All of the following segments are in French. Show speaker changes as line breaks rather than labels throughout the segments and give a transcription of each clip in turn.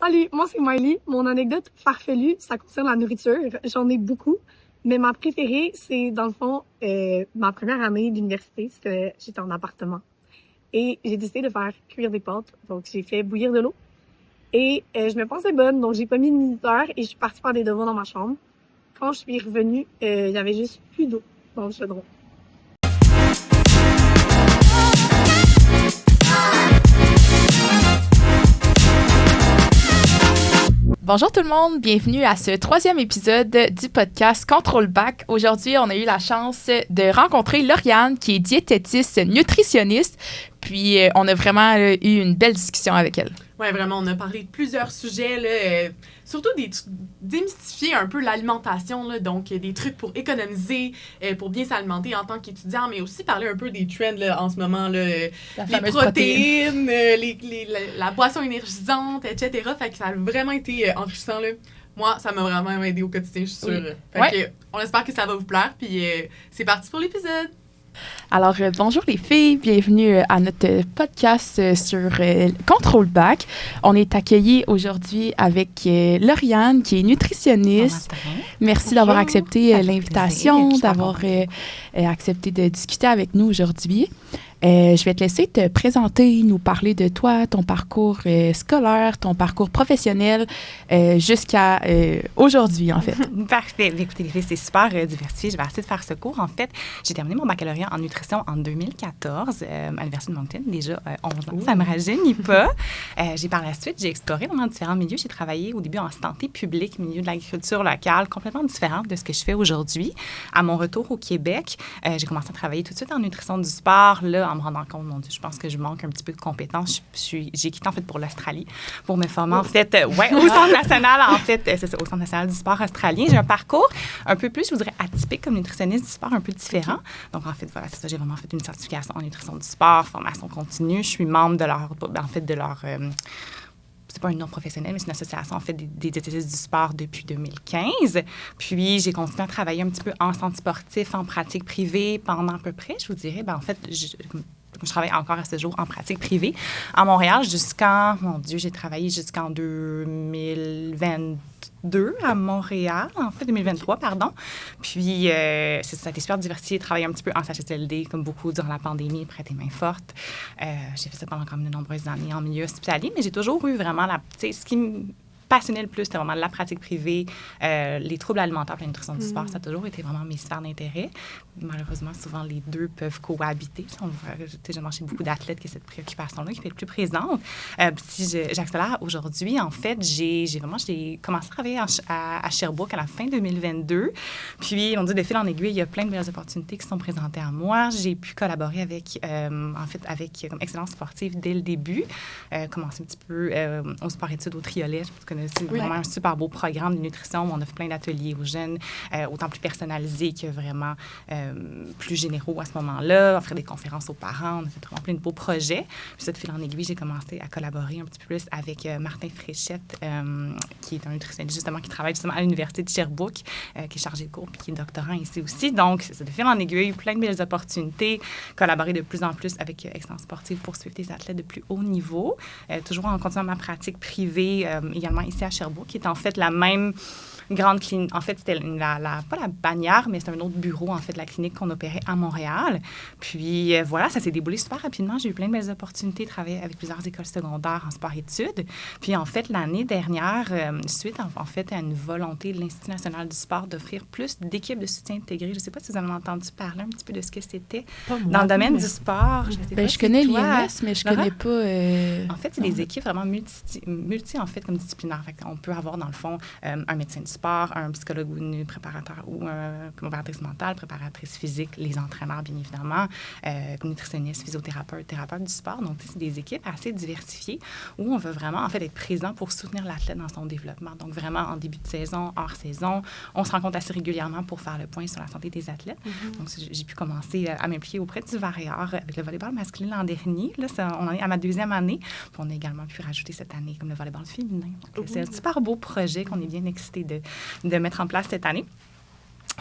Salut, moi c'est Miley. Mon anecdote farfelue, ça concerne la nourriture. J'en ai beaucoup, mais ma préférée, c'est dans le fond ma première année d'université. J'étais en appartement et j'ai décidé de faire cuire des pâtes. Donc j'ai fait bouillir de l'eau et je me pensais bonne, donc j'ai pas mis de minuteur et je suis partie faire des devoirs dans ma chambre. Quand je suis revenue, il y avait juste plus d'eau dans le chaudron.
Bonjour tout le monde, bienvenue à ce 3e épisode du podcast Contrôle Bac. Aujourd'hui, on a eu la chance de rencontrer Lauriane, qui est diététiste nutritionniste. Puis, on a vraiment eu une belle discussion avec elle.
Oui, vraiment, on a parlé de plusieurs sujets, là, surtout démystifier un peu l'alimentation, là, donc des trucs pour économiser, pour bien s'alimenter en tant qu'étudiant, mais aussi parler un peu des trends là, en ce moment, là, les protéines, la boisson énergisante, etc. Fait que ça a vraiment été enrichissant. Là. Moi, ça m'a vraiment aidé au quotidien, je suis sûre.
Oui.
Fait que, on espère que ça va vous plaire, puis c'est parti pour l'épisode.
Alors, bonjour les filles, bienvenue à notre podcast sur Contrôle Bac. On est accueillis aujourd'hui avec Lauriane, qui est nutritionniste. Merci d'avoir accepté l'invitation, d'avoir accepté de discuter avec nous aujourd'hui. Je vais te laisser te présenter, nous parler de toi, ton parcours scolaire, ton parcours professionnel jusqu'à aujourd'hui, en fait.
Parfait. Écoutez, les filles, c'est super diversifié. Je vais essayer de faire ce cours. En fait, j'ai terminé mon baccalauréat en nutrition en 2014 à l'Université de Moncton. Déjà 11 ans, ça ne me rajeunit pas. Par la suite, j'ai exploré vraiment différents milieux. J'ai travaillé au début en santé publique, milieu de l'agriculture locale, complètement différent de ce que je fais aujourd'hui. À mon retour au Québec, j'ai commencé à travailler tout de suite en nutrition du sport, là, en me rendant compte, mon Dieu, je pense que je manque un petit peu de compétences. J'ai quitté, en fait, pour l'Australie, pour me former, en fait, au Centre national, en fait, c'est ça, au Centre national du sport australien. J'ai un parcours un peu plus, je voudrais, atypique comme nutritionniste du sport, un peu différent. Donc, en fait, voilà, c'est ça, j'ai vraiment fait une certification en nutrition du sport, formation continue. Je suis membre de leur, c'est pas un nom professionnel, mais c'est une association, en fait, des diététistes du sport depuis 2015. Puis, j'ai continué à travailler un petit peu en centre sportif, en pratique privée pendant à peu près, je vous dirais, en fait, je travaille encore à ce jour en pratique privée à Montréal j'ai travaillé jusqu'en 2022 à Montréal, en fait, 2023, pardon. Puis, ça a été super diversifié, travailler un petit peu en CHSLD, comme beaucoup durant la pandémie, prêter main forte. J'ai fait ça pendant quand même de nombreuses années en milieu hospitalier, mais j'ai toujours eu vraiment ce qui me passionnait le plus, c'était vraiment la pratique privée, les troubles alimentaires et la nutrition du sport. Ça a toujours été vraiment mes sphères d'intérêt. Malheureusement, souvent, les deux peuvent cohabiter. J'ai marché beaucoup d'athlètes qui ont cette préoccupation-là, qui est plus présente. Si j'accélère aujourd'hui, en fait, j'ai commencé à travailler à Sherbrooke à la fin 2022. Puis, on dit de fil en aiguille, il y a plein de belles opportunités qui sont présentées à moi. J'ai pu collaborer avec comme Excellence sportive dès le début. Commencer un petit peu au sport-études au Triolet. Je pense que c'est vraiment un super beau programme de nutrition où on offre plein d'ateliers aux jeunes, autant plus personnalisés que vraiment plus généraux à ce moment-là. On offrait des conférences aux parents. On a fait vraiment plein de beaux projets. Puis, ça, de fil en aiguille, j'ai commencé à collaborer un petit peu plus avec Martin Fréchette, qui est un nutritionniste, justement, qui travaille justement à l'Université de Sherbrooke, qui est chargé de cours puis qui est doctorant ici aussi. Donc, c'est ça, de fil en aiguille, plein de belles opportunités. Collaborer de plus en plus avec Excellence sportive pour suivre des athlètes de plus haut niveau. Toujours en continuant ma pratique privée, également ici à Sherbrooke, qui est en fait la même grande clinique. En fait, c'était pas la bannière, mais c'est un autre bureau, en fait, de la clinique qu'on opérait à Montréal. Puis, voilà, ça s'est déboulé super rapidement. J'ai eu plein de belles opportunités de travailler avec plusieurs écoles secondaires en sport-études. Puis, en fait, l'année dernière, suite, en fait, à une volonté de l'Institut national du sport d'offrir plus d'équipes de soutien intégré. Je ne sais pas si vous avez entendu parler un petit peu de ce que c'était dans le domaine du sport.
Je connais l'IMS, mais je ne connais pas...
En fait, c'est des équipes vraiment multi en fait, comme disciplinaires. Fait on peut avoir, dans le fond, un médecin du sport, un psychologue ou une préparateur ou une préparatrice mentale, préparatrice physique, les entraîneurs, bien évidemment, nutritionniste, physiothérapeute, thérapeute du sport. Donc, c'est des équipes assez diversifiées où on veut vraiment, en fait, être présent pour soutenir l'athlète dans son développement. Donc, vraiment, en début de saison, hors saison, on se rencontre assez régulièrement pour faire le point sur la santé des athlètes. Donc, j'ai pu commencer à m'impliquer auprès du Vareyard avec le volleyball masculin l'an dernier. Là, on en est à ma 2e année. Puis, on a également pu rajouter cette année comme le volleyball féminin. Donc, c'est un super beau projet qu'on est bien excités de mettre en place cette année.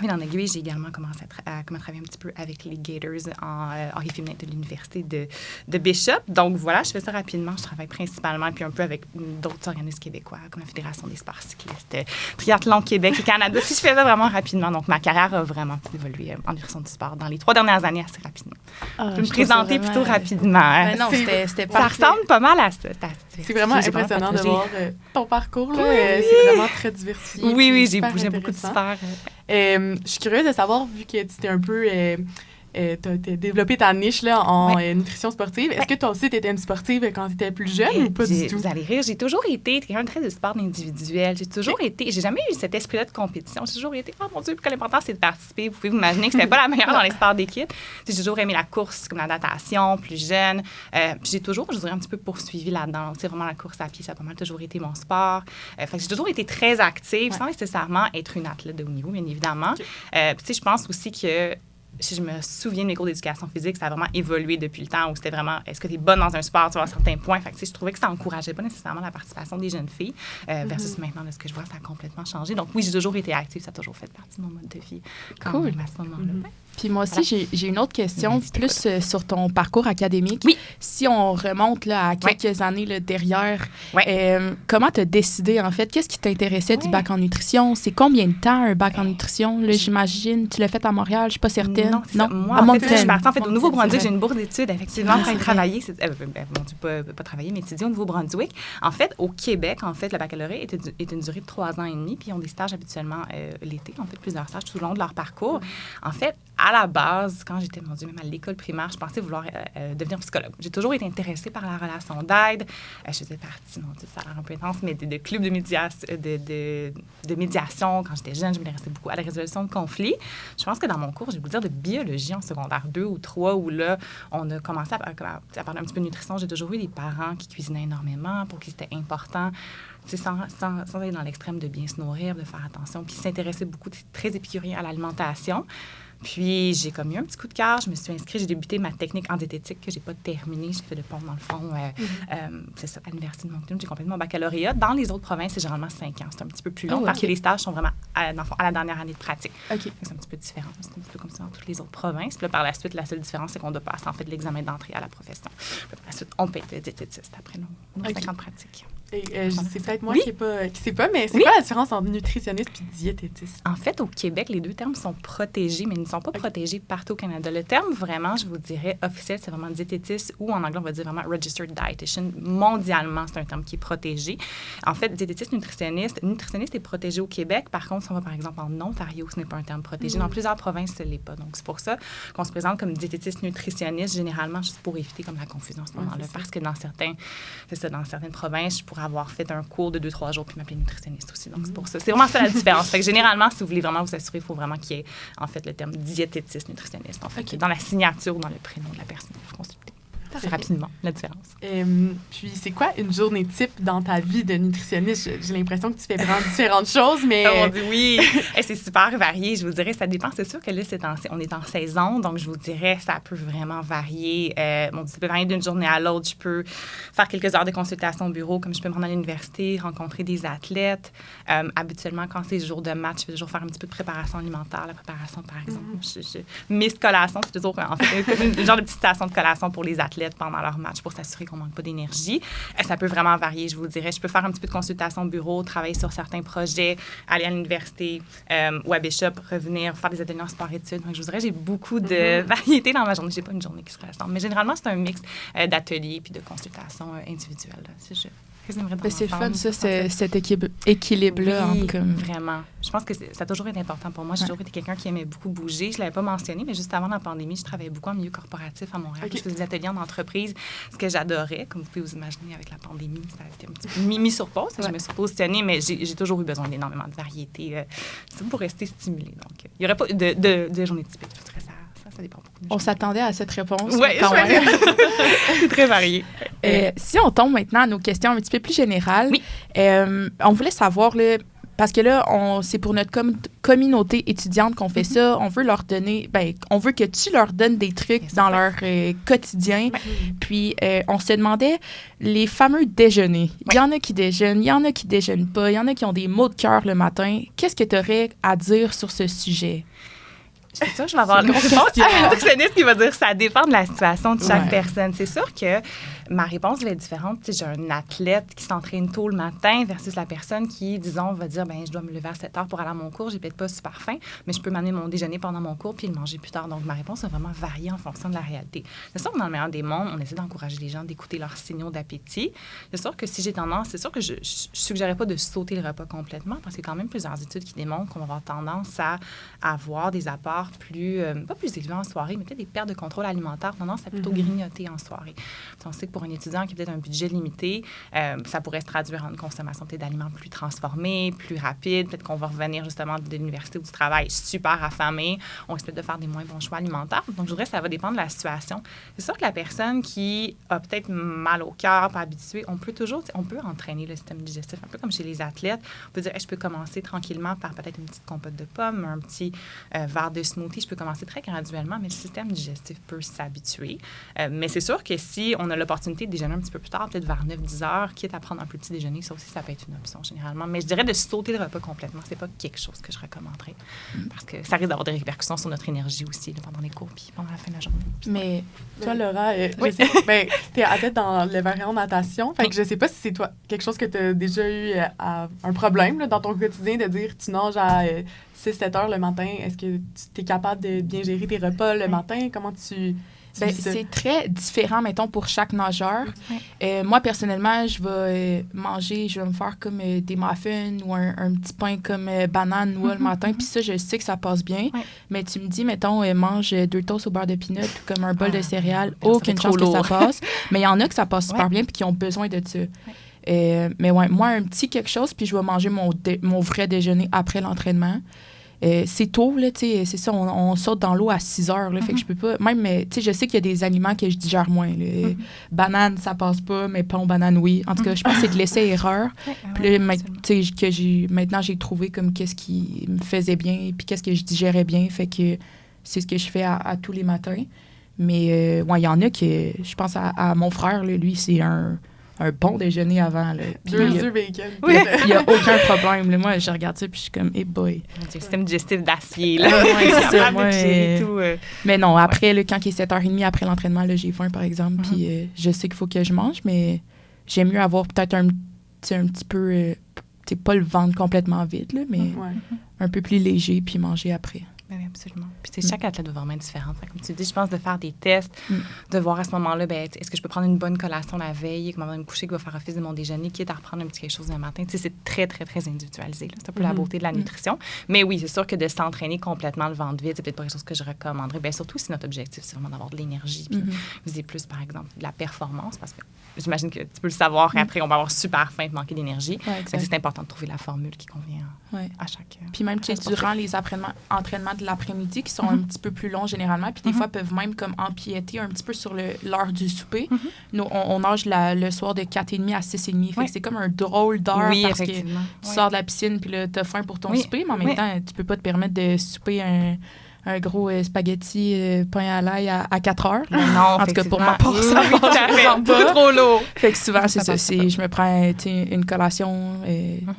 En aiguille, j'ai également commencé à travailler un petit peu avec les Gators en hockey féminin de l'Université de Bishop. Donc, voilà, je fais ça rapidement. Je travaille principalement, puis un peu avec d'autres organismes québécois, comme la Fédération des sports cyclistes, Triathlon Québec et Canada. Si je fais ça vraiment rapidement. Donc, ma carrière a vraiment évolué en nutrition du sport dans les 3 dernières années assez rapidement. Je vais me présenter plutôt rapidement.
Ben non, c'était
ça
parfait.
ressemble pas mal à ça.
C'est vraiment impressionnant de voir ton parcours. Là.
Oui.
C'est vraiment très diversifié.
Oui,
super
j'ai beaucoup de
intéressant.
sphères.
Je suis curieuse de savoir, vu que tu t'es un peu... t'as développé ta niche là, en nutrition sportive. Est-ce que toi aussi, tu étais une sportive quand tu étais plus jeune ou pas du tout?
Vous allez rire. J'ai toujours été quelqu'un de très de sport individuel. J'ai jamais eu cet esprit-là de compétition. J'ai toujours été, oh mon Dieu, que l'important, c'est de participer. Vous pouvez vous imaginer que je n'étais pas la meilleure dans les sports d'équipe. J'ai toujours aimé la course, comme la natation, plus jeune. Puis j'ai toujours, je dirais, un petit peu poursuivi là-dedans. C'est vraiment la course à pied, ça a pas mal toujours été mon sport. Fait que j'ai toujours été très active, sans nécessairement être une athlète de haut niveau, bien évidemment. Puis je pense aussi que si je me souviens de mes cours d'éducation physique, ça a vraiment évolué depuis le temps où c'était vraiment, est-ce que tu es bonne dans un sport, tu vois, à certains points. Fait que, je trouvais que ça n'encourageait pas nécessairement la participation des jeunes filles versus maintenant, de ce que je vois, ça a complètement changé. Donc oui, j'ai toujours été active, ça a toujours fait partie de mon mode de vie. Cool. Même à ce moment-là.
Puis moi aussi, j'ai une autre question, plus sur ton parcours académique.
Oui.
Si on remonte là, à quelques années là, derrière, comment tu as décidé, en fait? Qu'est-ce qui t'intéressait du bac en nutrition? C'est combien de temps un bac en nutrition? Là, j'imagine, tu l'as fait à Montréal, je ne suis pas certaine.
Non. Moi, en fait, je suis partie au Nouveau-Brunswick. J'ai une bourse d'études, effectivement, pour travailler. Pas travailler, mais étudier au Nouveau-Brunswick. En fait, au Québec, en fait, le baccalauréat est une durée de 3 ans et demi, puis ils ont des stages habituellement l'été. On fait plusieurs stages tout au long de leur parcours. En fait, à la base, quand j'étais, mon Dieu, même à l'école primaire, je pensais vouloir devenir psychologue. J'ai toujours été intéressée par la relation d'aide. Je faisais partie, mon Dieu, ça a l'air un peu intense, mais de clubs de médiation. Quand j'étais jeune, je m'intéressais beaucoup à la résolution de conflits. Je pense que dans mon cours, je vais vous dire, de biologie en secondaire 2 ou 3, où là, on a commencé à parler un petit peu de nutrition. J'ai toujours eu des parents qui cuisinaient énormément, pour qui c'était important. Sans aller dans l'extrême de bien se nourrir, de faire attention, puis s'intéresser beaucoup, très épicurien à l'alimentation. Puis, j'ai comme eu un petit coup de cœur. Je me suis inscrite. J'ai débuté ma technique en diététique que je n'ai pas terminée. J'ai fait le pont, dans le fond. C'est ça, à l'Université de Moncton. J'ai complété mon baccalauréat. Dans les autres provinces, c'est généralement 5 ans. C'est un petit peu plus long parce que les stages sont vraiment, dans le fond, à la dernière année de pratique. C'est un petit peu différent. C'est un petit peu comme ça dans toutes les autres provinces. Puis là, par la suite, la seule différence, c'est qu'on doit passer, en fait, l'examen d'entrée à la profession. Puis par la suite, on peut être diététiste après nos 5 ans de pratique.
C'est peut-être moi qui ne sais pas, mais c'est quoi la différence entre nutritionniste et diététiste?
En fait, au Québec, les deux termes sont protégés, mais ils ne sont pas protégés partout au Canada. Le terme, vraiment, je vous dirais, officiel, c'est vraiment diététiste, ou en anglais, on va dire vraiment registered dietitian. Mondialement, c'est un terme qui est protégé. En fait, diététiste, nutritionniste est protégé au Québec. Par contre, si on va, par exemple, en Ontario, ce n'est pas un terme protégé. Dans plusieurs provinces, ce ne l'est pas. Donc, c'est pour ça qu'on se présente comme diététiste, nutritionniste, généralement, juste pour éviter comme la confusion à ce moment-là. Parce que dans certaines provinces, je pourrais avoir fait un cours de 2-3 jours puis m'appeler nutritionniste aussi. Donc, c'est pour ça. C'est vraiment ça la différence. Fait que généralement, si vous voulez vraiment vous assurer, il faut vraiment qu'il y ait, en fait, le terme diététiste, nutritionniste, en fait, qui est dans la signature ou dans le prénom de la personne que vous consultez. C'est rapidement la différence.
Puis, c'est quoi une journée type dans ta vie de nutritionniste? J'ai l'impression que tu fais vraiment différentes choses, mais...
Oh mon Dieu, oui! C'est super varié, je vous dirais. Ça dépend. C'est sûr que là, on est en saison, donc je vous dirais, ça peut vraiment varier. Mon Dieu, ça peut varier d'une journée à l'autre. Je peux faire quelques heures de consultation au bureau, comme je peux me rendre à l'université, rencontrer des athlètes. Habituellement, quand c'est jour de match, je vais toujours faire un petit peu de préparation alimentaire. La préparation, par exemple, Miss Collation, c'est toujours, en fait, une genre de petite station de collation pour les athlètes pendant leur match pour s'assurer qu'on ne manque pas d'énergie. Ça peut vraiment varier, je vous dirais. Je peux faire un petit peu de consultation au bureau, travailler sur certains projets, aller à l'université ou à Bishop, revenir, faire des ateliers en sport-études. Donc, je vous dirais, j'ai beaucoup de variété dans ma journée. Je n'ai pas une journée qui se ressemble. Mais généralement, c'est un mix d'ateliers puis de consultations individuelles.
C'est fun, ça, cet équilibre-là.
Oui, vraiment. Je pense que ça a toujours été important pour moi. J'ai toujours été quelqu'un qui aimait beaucoup bouger. Je ne l'avais pas mentionné, mais juste avant la pandémie, je travaillais beaucoup en milieu corporatif à Montréal. Je faisais des ateliers en entreprise, ce que j'adorais. Comme vous pouvez vous imaginer, avec la pandémie, ça a été un petit peu mis sur pause. Je me suis positionnée, mais j'ai toujours eu besoin d'énormément de variété pour rester stimulée. Donc, il n'y aurait pas de journée typique. Je dirais ça. Ça dépend beaucoup.
On s'attendait à cette réponse.
Oui, quand même. C'est très varié.
Si on tombe maintenant à nos questions un petit peu plus générales, on voulait savoir, là, parce que là, c'est pour notre communauté étudiante qu'on fait ça. On veut leur donner, on veut que tu leur donnes des trucs dans leur quotidien. Puis, on se demandait les fameux déjeuners. Il y en a qui déjeunent, il y en a qui déjeunent pas, il y en a qui ont des maux de cœur le matin. Qu'est-ce que tu aurais à dire sur ce sujet?
C'est ça, je vais avoir une réponse nutritionniste qui va dire que ça dépend de la situation de chaque personne. C'est sûr que ma réponse va être différente. Tu sais, j'ai un athlète qui s'entraîne tôt le matin versus la personne qui, disons, va dire, je dois me lever à 7 heures pour aller à mon cours, j'ai peut-être pas super faim, mais je peux m'amener mon déjeuner pendant mon cours puis le manger plus tard. Donc, ma réponse va vraiment varier en fonction de la réalité. C'est sûr que dans le meilleur des mondes, on essaie d'encourager les gens d'écouter leurs signaux d'appétit. C'est sûr que si j'ai tendance, c'est sûr que je suggérerais pas de sauter le repas complètement parce qu'il y a quand même plusieurs études qui démontrent qu'on va avoir tendance à avoir des apports plus, pas plus élevés en soirée, mais peut-être des pertes de contrôle alimentaire, tendance à plutôt grignoter en soirée. Puis on sait que pour un étudiant qui a peut-être un budget limité, ça pourrait se traduire en une consommation peut-être d'aliments plus transformés, plus rapides. Peut-être qu'on va revenir justement de l'université ou du travail super affamé. On risque de faire des moins bons choix alimentaires. Donc, je dirais que ça va dépendre de la situation. C'est sûr que la personne qui a peut-être mal au cœur, pas habituée, on peut entraîner le système digestif, un peu comme chez les athlètes. On peut dire, je peux commencer tranquillement par peut-être une petite compote de pommes, un petit verre de smoothie. Je peux commencer très graduellement, mais le système digestif peut s'habituer. Mais c'est sûr que si on a l'opportunité de déjeuner un petit peu plus tard, peut-être vers 9-10 heures, quitte à prendre un plus petit déjeuner, ça aussi, ça peut être une option généralement. Mais je dirais de sauter le repas complètement, c'est pas quelque chose que je recommanderais parce que ça risque d'avoir des répercussions sur notre énergie aussi là, pendant les cours puis pendant la fin de la journée.
Mais
toi, Laura, t'es athlète dans le variant natation, fait que je sais pas si c'est toi quelque chose que tu as déjà eu un problème là, dans ton quotidien de dire tu nages à 6-7 heures le matin. Est-ce que tu es capable de bien gérer tes repas le matin? Comment tu
c'est très différent, mettons, pour chaque nageur. Moi, personnellement, je vais me faire comme des muffins ou un petit pain comme banane noix le matin. Puis ça, je sais que ça passe bien. Mais tu me dis, mettons, mange 2 toasts au beurre de peanut ou comme un bol de céréales. Aucune chance que ça passe. Mais il y en a que ça passe super bien puis qui ont besoin de ça. Mais moi, un petit quelque chose, puis je vais manger mon vrai déjeuner après l'entraînement. C'est tôt, là, tu sais, c'est ça, on saute dans l'eau à 6 heures, là, fait que je peux pas, même, tu sais, je sais qu'il y a des aliments que je digère moins, là. Banane, ça passe pas, mais pain aux bananes, oui. En tout cas, je pense que c'est de l'essai-erreur. Puis là, tu sais, maintenant, j'ai trouvé comme qu'est-ce qui me faisait bien, puis qu'est-ce que je digérais bien, fait que c'est ce que je fais à tous les matins. Mais, il y en a que, je pense à mon frère, là, lui, c'est un bon déjeuner avant.
Deux bacon.
Il n'y a aucun problème. Là. Moi, je regarde ça puis je suis comme, hey boy.
Un système digestif d'acier. Là.
C'est ça. Moi, mais non, après, là, quand il est 7h30 après l'entraînement, là, j'ai faim, par exemple, puis je sais qu'il faut que je mange, mais j'aime mieux avoir peut-être un petit peu, pas le ventre complètement vide, là, mais un peu plus léger, puis manger après.
Oui, absolument. Puis, chaque athlète est vraiment différent. Comme tu dis, je pense de faire des tests, de voir à ce moment-là, est-ce que je peux prendre une bonne collation la veille, comment me coucher qui va faire office de mon déjeuner, quitte à reprendre un petit quelque chose le matin. Tu sais, c'est très, très, très individualisé. Là. C'est un peu la beauté de la nutrition. Mais oui, c'est sûr que de s'entraîner complètement le ventre vide, c'est peut-être pas quelque chose que je recommanderais. Bien, surtout si notre objectif, c'est vraiment d'avoir de l'énergie, puis viser plus, par exemple, de la performance, parce que j'imagine que tu peux le savoir, et après, on va avoir super faim et manquer d'énergie. C'est important de trouver la formule qui convient à chaque.
Puis même, tu sais, durant les entraînements de l'après-midi qui sont un petit peu plus longs généralement, puis des fois peuvent même comme empiéter un petit peu sur l'heure du souper. Nous, on nage le soir de 4h30 à 6h30. Fait que c'est comme un drôle d'heure parce que tu sors de la piscine puis là, t'as faim pour ton souper, mais en même temps, tu peux pas te permettre de souper un gros spaghetti pain à l'ail à 4 heures.
Non,
en tout cas, pour ma part, ça
va beaucoup trop lourd.
Fait que souvent, c'est ça. Je me prends une collation.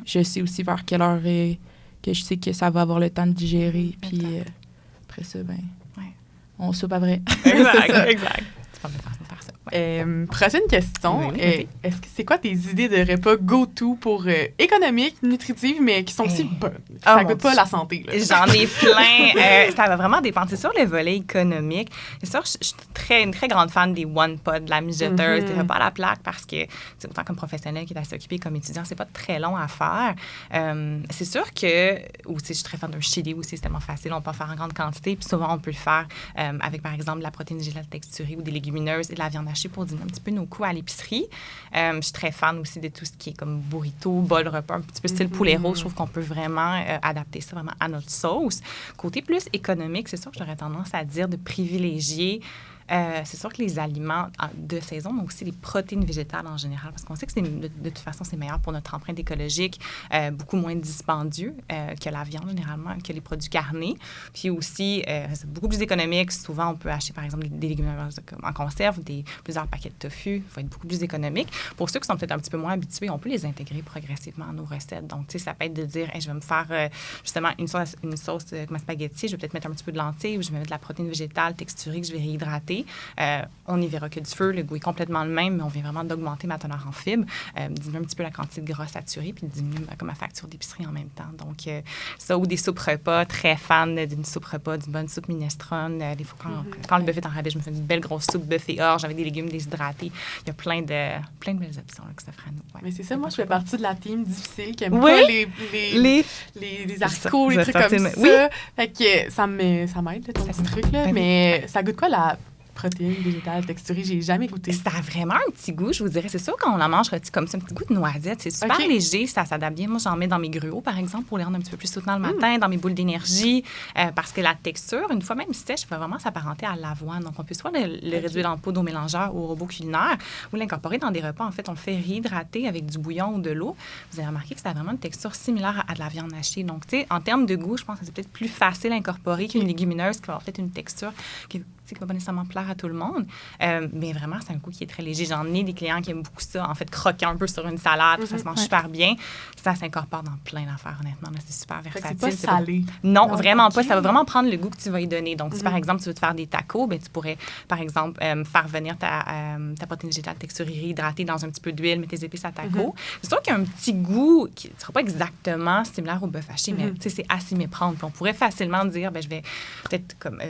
Je sais aussi vers quelle heure que je sais que ça va avoir le temps de digérer. Puis après ça, on soupe après.
Exact. Tu peux me faire ça.
Prochaine question. Est-ce que c'est quoi tes idées de repas go-to pour économiques, nutritives, mais qui sont aussi bonnes? Ça coûte pas la santé. Là.
J'en ai plein. Ça va vraiment dépendre. C'est sur le volet économique. C'est sûr, je suis une très grande fan des one pot, de la mijoteuse, des repas à la plaque, parce que c'est autant comme professionnel qui est assez occupé comme étudiant, c'est pas très long à faire. C'est sûr que, aussi, je suis très fan d'un chili aussi, c'est tellement facile. On peut en faire en grande quantité, puis souvent, on peut le faire avec, par exemple, de la protéine végétale texturée ou des légumineuses et de la viande hachée pour diminuer un petit peu nos coûts à l'épicerie. Je suis très fan aussi de tout ce qui est comme burrito, bol repas, un petit peu style poulet rose. Je trouve qu'on peut vraiment adapter ça vraiment à notre sauce. Côté plus économique, c'est sûr que j'aurais tendance à dire de privilégier c'est sûr que les aliments de saison, mais aussi les protéines végétales en général, parce qu'on sait que de toute façon, c'est meilleur pour notre empreinte écologique, beaucoup moins dispendieux que la viande, généralement, que les produits carnés. Puis aussi, c'est beaucoup plus économique. Souvent, on peut acheter, par exemple, des légumes en conserve, plusieurs paquets de tofu. Il faut être beaucoup plus économique. Pour ceux qui sont peut-être un petit peu moins habitués, on peut les intégrer progressivement à nos recettes. Donc, tu sais, ça peut être de dire, hey, je vais me faire justement une sauce comme spaghetti, je vais peut-être mettre un petit peu de lentilles ou je vais mettre de la protéine végétale texturée que je vais réhydrater. On n'y verra que du feu. Le goût est complètement le même, mais on vient vraiment d'augmenter ma teneur en fibres, diminuer un petit peu la quantité de gras saturé, puis diminuer comme ma facture d'épicerie en même temps. Donc, ça, ou des soupes repas, très fan d'une soupe repas, d'une bonne soupe minestrone. Des fois, quand le buffet est en rabais, je me fais une belle grosse soupe buffet orge avec des légumes déshydratés. Il y a plein de belles options là, que ça ferait à nous. Ouais.
Mais c'est ça, moi, je fais partie de la team difficile qui aime pas les haricots, les trucs comme ça.
Oui.
Fait que ça m'aide, ton petit truc, là. Mais ça goûte quoi, la protéine végétale texturée? J'ai jamais goûté.
Ça a vraiment un petit goût, je vous dirais. C'est sûr qu'on la mange comme ça, un petit goût de noisette. C'est super léger, ça s'adapte bien. Moi, j'en mets dans mes gruaux, par exemple, pour les rendre un petit peu plus soutenants le matin, dans mes boules d'énergie, parce que la texture, une fois même sèche, va vraiment s'apparenter à l'avoine. Donc, on peut soit le réduire en poudre au mélangeur ou au robot culinaire ou l'incorporer dans des repas. En fait, on le fait réhydrater avec du bouillon ou de l'eau. Vous avez remarqué que ça a vraiment une texture similaire à de la viande hachée. Donc, tu sais, en termes de goût, je pense que c'est peut-être plus facile à incorporer qu'une légumineuse qui va avoir peut-être une texture qui va pas nécessairement plaire à tout le monde. Mais vraiment, c'est un goût qui est très léger. J'en ai des clients qui aiment beaucoup ça. En fait, croquer un peu sur une salade, ça se mange super bien. Ça s'incorpore dans plein d'affaires, honnêtement. Là, c'est super versatile.
C'est pas salé.
Non, vraiment pas. Ça va vraiment prendre le goût que tu vas y donner. Donc, si par exemple, tu veux te faire des tacos, ben, tu pourrais, par exemple, faire venir ta protéine végétale texturée réhydratée dans un petit peu d'huile, mettre tes épices à taco. C'est sûr qu'il y a un petit goût qui ne sera pas exactement similaire au bœuf haché, mais c'est à s'y méprendre. Puis on pourrait facilement dire, ben, je vais peut-être comme...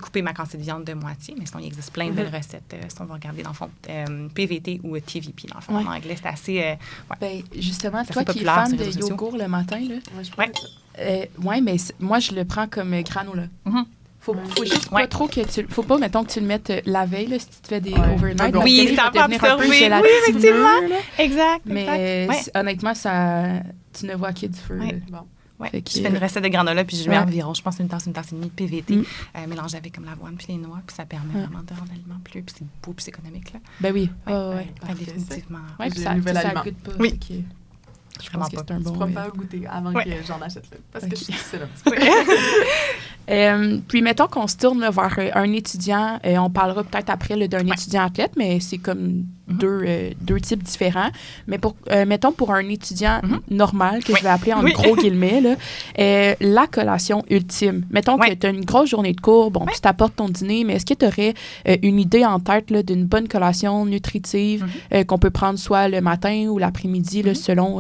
couper ma quantité de viande de moitié, mais sinon, il existe plein de belles recettes. Si on va regarder, dans le fond, PVT ou TVP, dans le fond, en anglais, c'est assez...
Ben, justement, toi qui es
populaire
fan de yogourt le matin, là, mais moi, je le prends comme granola. Faut juste pas trop que tu... Faut pas, mettons, que tu le mettes la veille, là, si tu te fais des overnight.
Oui, ça va absorber. Oui, effectivement. Exact.
Mais honnêtement, tu ne vois qu'il y a du feu.
Bon.
Ouais. Je fais une recette de granola, puis je mets environ, je pense, une tasse et demie de PVT, mélangée avec comme l'avoine puis les noix, puis ça permet vraiment de rendre l'aliment plus, puis c'est beau, puis c'est économique, là.
Ben oui.
Définitivement.
Oui, puis ça goûte pas.
Oui.
Je pense que c'est un bon...
Tu pourras me faire goûter avant que j'en achète là, parce que je suis difficile un petit peu.
Puis, mettons qu'on se tourne là, vers un étudiant. On parlera peut-être après là, d'un étudiant athlète, mais c'est comme deux types différents. Mais mettons pour un étudiant normal, que je vais appeler en gros guillemets, là, la collation ultime. Mettons que tu as une grosse journée de cours, bon, tu t'apportes ton dîner, mais est-ce que tu aurais une idée en tête là, d'une bonne collation nutritive qu'on peut prendre soit le matin ou l'après-midi, là, selon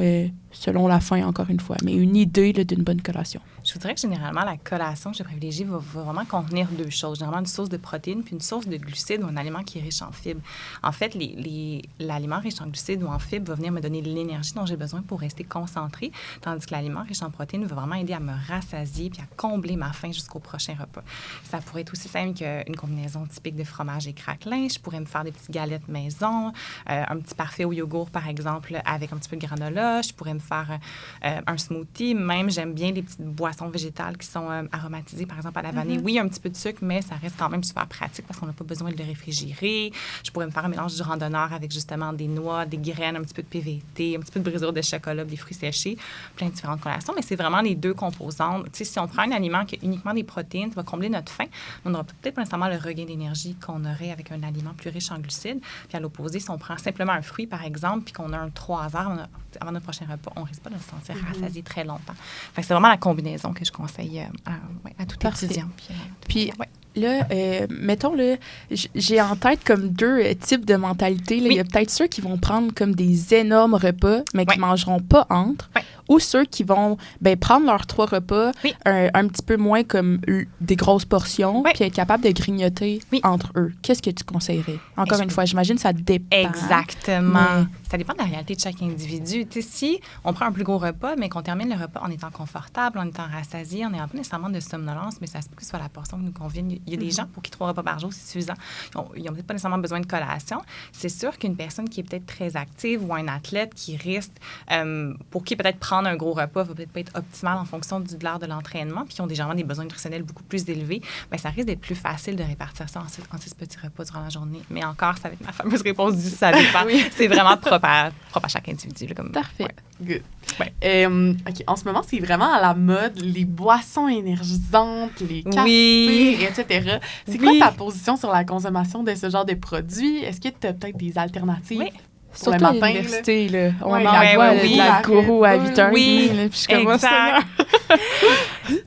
la faim, encore une fois, mais une idée là, d'une bonne collation?
Je vous dirais que généralement, la collation que je privilégie va vraiment contenir deux choses. Généralement, une source de protéines puis une source de glucides ou un aliment qui est riche en fibres. En fait, l'aliment riche en glucides ou en fibres va venir me donner l'énergie dont j'ai besoin pour rester concentré, tandis que l'aliment riche en protéines va vraiment aider à me rassasier puis à combler ma faim jusqu'au prochain repas. Ça pourrait être aussi simple qu'une combinaison typique de fromage et craquelin. Je pourrais me faire des petites galettes maison, un petit parfait au yogourt, par exemple, avec un petit peu de granola. Je pourrais me faire un smoothie. Même, j'aime bien les petites boissons végétales qui sont aromatisées, par exemple, à la vanille. Oui, un petit peu de sucre, mais ça reste quand même super pratique parce qu'on n'a pas besoin de le réfrigérer. Je pourrais me faire un mélange du randonneur avec justement des noix, des graines, un petit peu de PVT, un petit peu de brisure de chocolat, des fruits séchés, plein de différentes collations. Mais c'est vraiment les deux composantes. Tu sais, si on prend un aliment qui a uniquement des protéines, ça va combler notre faim. On n'aura peut-être pas nécessairement le regain d'énergie qu'on aurait avec un aliment plus riche en glucides. Puis à l'opposé, si on prend simplement un fruit, par exemple, puis qu'on a un 3 heures avant notre prochain repas, on risque pas de se sentir rassasié très longtemps. Fait que c'est vraiment la combinaison que je conseille à tout étudiant.
Puis là, mettons, là, j'ai en tête comme deux types de mentalités. Là. Il y a peut-être ceux qui vont prendre comme des énormes repas, mais qui ne mangeront pas entre. Ou ceux qui vont prendre leurs 3 repas un petit peu moins comme des grosses portions, puis être capable de grignoter entre eux. Qu'est-ce que tu conseillerais? Encore une fois, j'imagine que ça dépend.
Exactement. Mais... Ça dépend de la réalité de chaque individu. Tu sais, si on prend un plus gros repas, mais qu'on termine le repas en étant confortable, en étant rassasié, en n'ayant pas nécessairement de somnolence, mais ça se peut que ce soit la portion qui nous convienne. Il y a des gens pour qui 3 repas par jour, c'est suffisant. Ils n'ont peut-être pas nécessairement besoin de collation. C'est sûr qu'une personne qui est peut-être très active ou un athlète qui risque, pour qui peut-être prendre prendre un gros repas va peut-être pas être optimal en fonction de l'heure de l'entraînement, puis qui ont généralement des besoins nutritionnels beaucoup plus élevés, bien, ça risque d'être plus facile de répartir ça en 6 petits repas durant la journée. Mais encore, ça va être ma fameuse réponse du ça dépend. C'est vraiment propre à chaque individu. Là, comme,
Parfait.
Good.
Ouais.
OK, en ce moment, c'est vraiment à la mode, les boissons énergisantes, les cafés, etc. C'est quoi ta position sur la consommation de ce genre de produits? Est-ce que tu as peut-être des alternatives?
Oui.
Surtout
le
à
matin,
l'université, là. On
Ouais,
en
ouais,
voit
ouais,
de la gourou à 8h30.
Oui,
là, puis je suis comme, oh,
exact.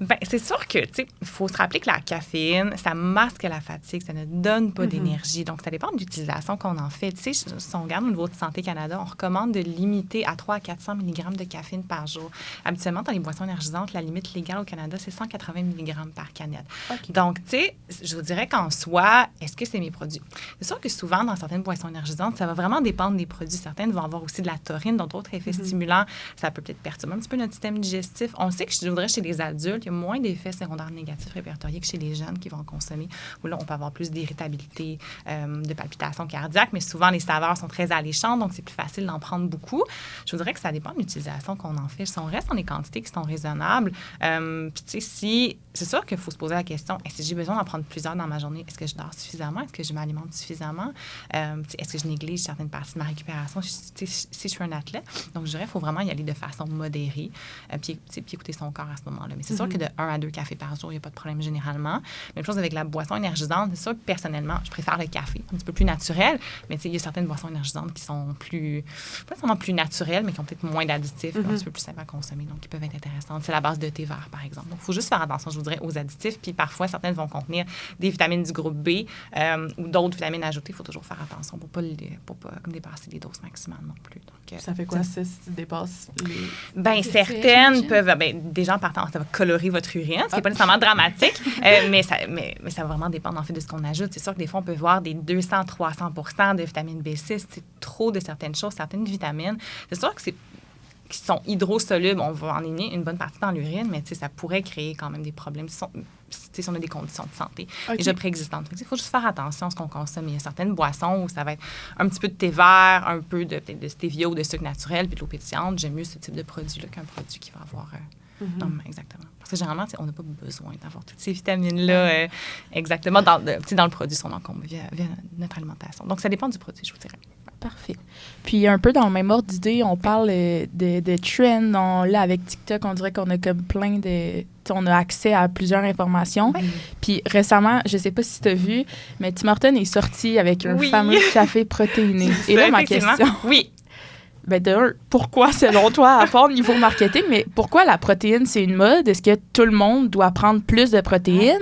Ben, c'est sûr que, tu sais, il faut se rappeler que la caféine, ça masque la fatigue, ça ne donne pas d'énergie. Donc, ça dépend de l'utilisation qu'on en fait. Tu sais, si on regarde au niveau de Santé Canada, on recommande de limiter à 300 à 400 mg de caféine par jour. Habituellement, dans les boissons énergisantes, la limite légale au Canada, c'est 180 mg par canette. Okay. Donc, tu sais, je vous dirais qu'en soi, est-ce que c'est mes produits? C'est sûr que souvent, dans certaines boissons énergisantes, ça va vraiment dépendre des produits. Certaines vont avoir aussi de la taurine, d'autres effets stimulants. Ça peut peut-être perturber un petit peu notre système digestif. On sait que, je voudrais, chez les adultes, il y a moins d'effets secondaires négatifs répertoriés que chez les jeunes qui vont consommer, où là, on peut avoir plus d'irritabilité, de palpitations cardiaques, mais souvent, les saveurs sont très alléchantes, donc c'est plus facile d'en prendre beaucoup. Je vous dirais que ça dépend de l'utilisation qu'on en fait. Si on reste dans des quantités qui sont raisonnables, puis tu sais, c'est sûr qu'il faut se poser la question, est-ce que j'ai besoin d'en prendre plusieurs dans ma journée? Est-ce que je dors suffisamment? Est-ce que je m'alimente suffisamment? Est-ce que je néglige certaines parties de ma récupération si je suis un athlète? Donc, je dirais qu'il faut vraiment y aller de façon modérée, puis écouter son corps à ce moment-là. Mais c'est sûr que de 1 à 2 cafés par jour, il n'y a pas de problème généralement. Même chose avec la boisson énergisante. C'est sûr que personnellement, je préfère le café, un petit peu plus naturel, mais il y a certaines boissons énergisantes qui sont pas nécessairement plus naturelles, mais qui ont peut-être moins d'additifs, un petit peu plus simples à consommer, donc qui peuvent être intéressantes. C'est la base de thé vert, par exemple. Donc, il faut juste faire attention, je voudrais, aux additifs. Puis parfois, certaines vont contenir des vitamines du groupe B ou d'autres vitamines ajoutées. Il faut toujours faire attention pour pas comme dépasser les doses maximales non plus. Donc,
ça fait quoi, ça, si tu dépasses les...
Bien, certaines peuvent... déjà, en partant, ça va colorer votre urine, ce qui n'est pas nécessairement dramatique, mais ça va vraiment dépendre, en fait, de ce qu'on ajoute. C'est sûr que des fois, on peut voir des 200-300% de vitamine B6. C'est trop de certaines choses, certaines vitamines. C'est sûr que qui sont hydrosolubles, on va en éliminer une bonne partie dans l'urine, mais ça pourrait créer quand même des problèmes si on a des conditions de santé déjà préexistantes. Il faut juste faire attention à ce qu'on consomme. Il y a certaines boissons où ça va être un petit peu de thé vert, un peu de stevia ou de sucre naturel, puis de l'eau pétillante. J'aime mieux ce type de produit-là qu'un produit qui va avoir... Non, exactement. Parce que généralement, on n'a pas besoin d'avoir toutes ces vitamines-là exactement dans le produit son encombre via notre alimentation. Donc, ça dépend du produit, je vous dirais.
Parfait. Puis, un peu dans le même ordre d'idée, on parle de trends. Là, avec TikTok, on dirait qu'on a comme plein de... On a accès à plusieurs informations. Oui. Puis, récemment, je ne sais pas si tu as vu, mais Tim Hortons est sorti avec un fameux café protéiné. Et là, ma question...
Oui.
Ben pourquoi, selon toi, à part niveau marketing, mais pourquoi la protéine, c'est une mode? Est-ce que tout le monde doit prendre plus de protéines?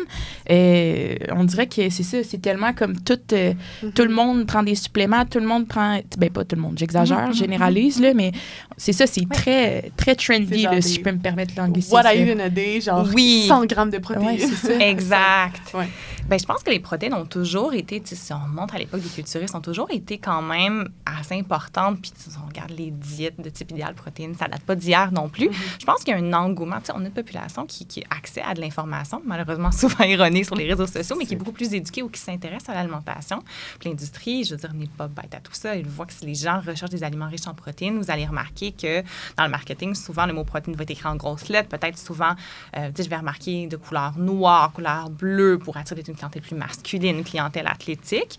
On dirait que c'est ça, c'est tellement comme tout le monde prend des suppléments, tout le monde prend... Ben pas tout le monde, j'exagère, généralise, là, mais c'est ça, c'est très, très trendy, là, si je peux me permettre l'anglicisme.
What I eat in a day, genre 100 grammes de protéines.
Ouais, c'est ça.
Exact. Ouais. Ben, je pense que les protéines ont toujours été, si on remonte à l'époque des culturistes, ont toujours été quand même assez importantes. Puis si on regarde les diètes de type idéal protéines, ça date pas d'hier non plus. Je pense qu'il y a un engouement. On a une population qui a accès à de l'information, malheureusement souvent erronée sur les réseaux sociaux, mais qui est beaucoup plus éduquée ou qui s'intéresse à l'alimentation. Puis l'industrie, je veux dire, n'est pas bête à tout ça. Elle voit que si les gens recherchent des aliments riches en protéines, vous allez remarquer que dans le marketing, souvent, le mot protéine va être écrit en grosses lettres. Peut-être souvent, je vais remarquer de couleur noire, couleur bleue pour attirer une clientèle plus masculine, une clientèle athlétique.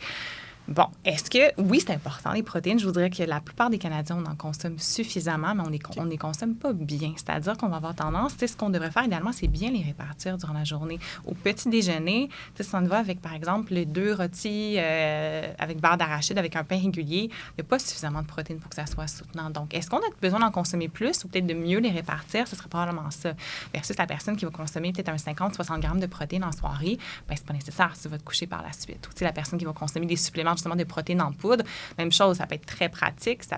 Bon, est-ce que... Oui, c'est important, les protéines. Je vous dirais que la plupart des Canadiens, on en consomme suffisamment, mais on les consomme pas bien. C'est-à-dire qu'on va avoir tendance... Ce qu'on devrait faire, idéalement, c'est bien les répartir durant la journée. Au petit déjeuner, si on va avec, par exemple, les 2 rôtis avec beurre d'arachide, avec un pain régulier, il n'y a pas suffisamment de protéines pour que ça soit soutenant. Donc, est-ce qu'on a besoin d'en consommer plus ou peut-être de mieux les répartir? Ce serait probablement ça. Versus la personne qui va consommer peut-être un 50-60 grammes de protéines en soirée, bien, c'est pas nécessaire si va te coucher par la suite. Ou la personne qui va consommer des suppléments justement de protéines en poudre, même chose, ça peut être très pratique, ça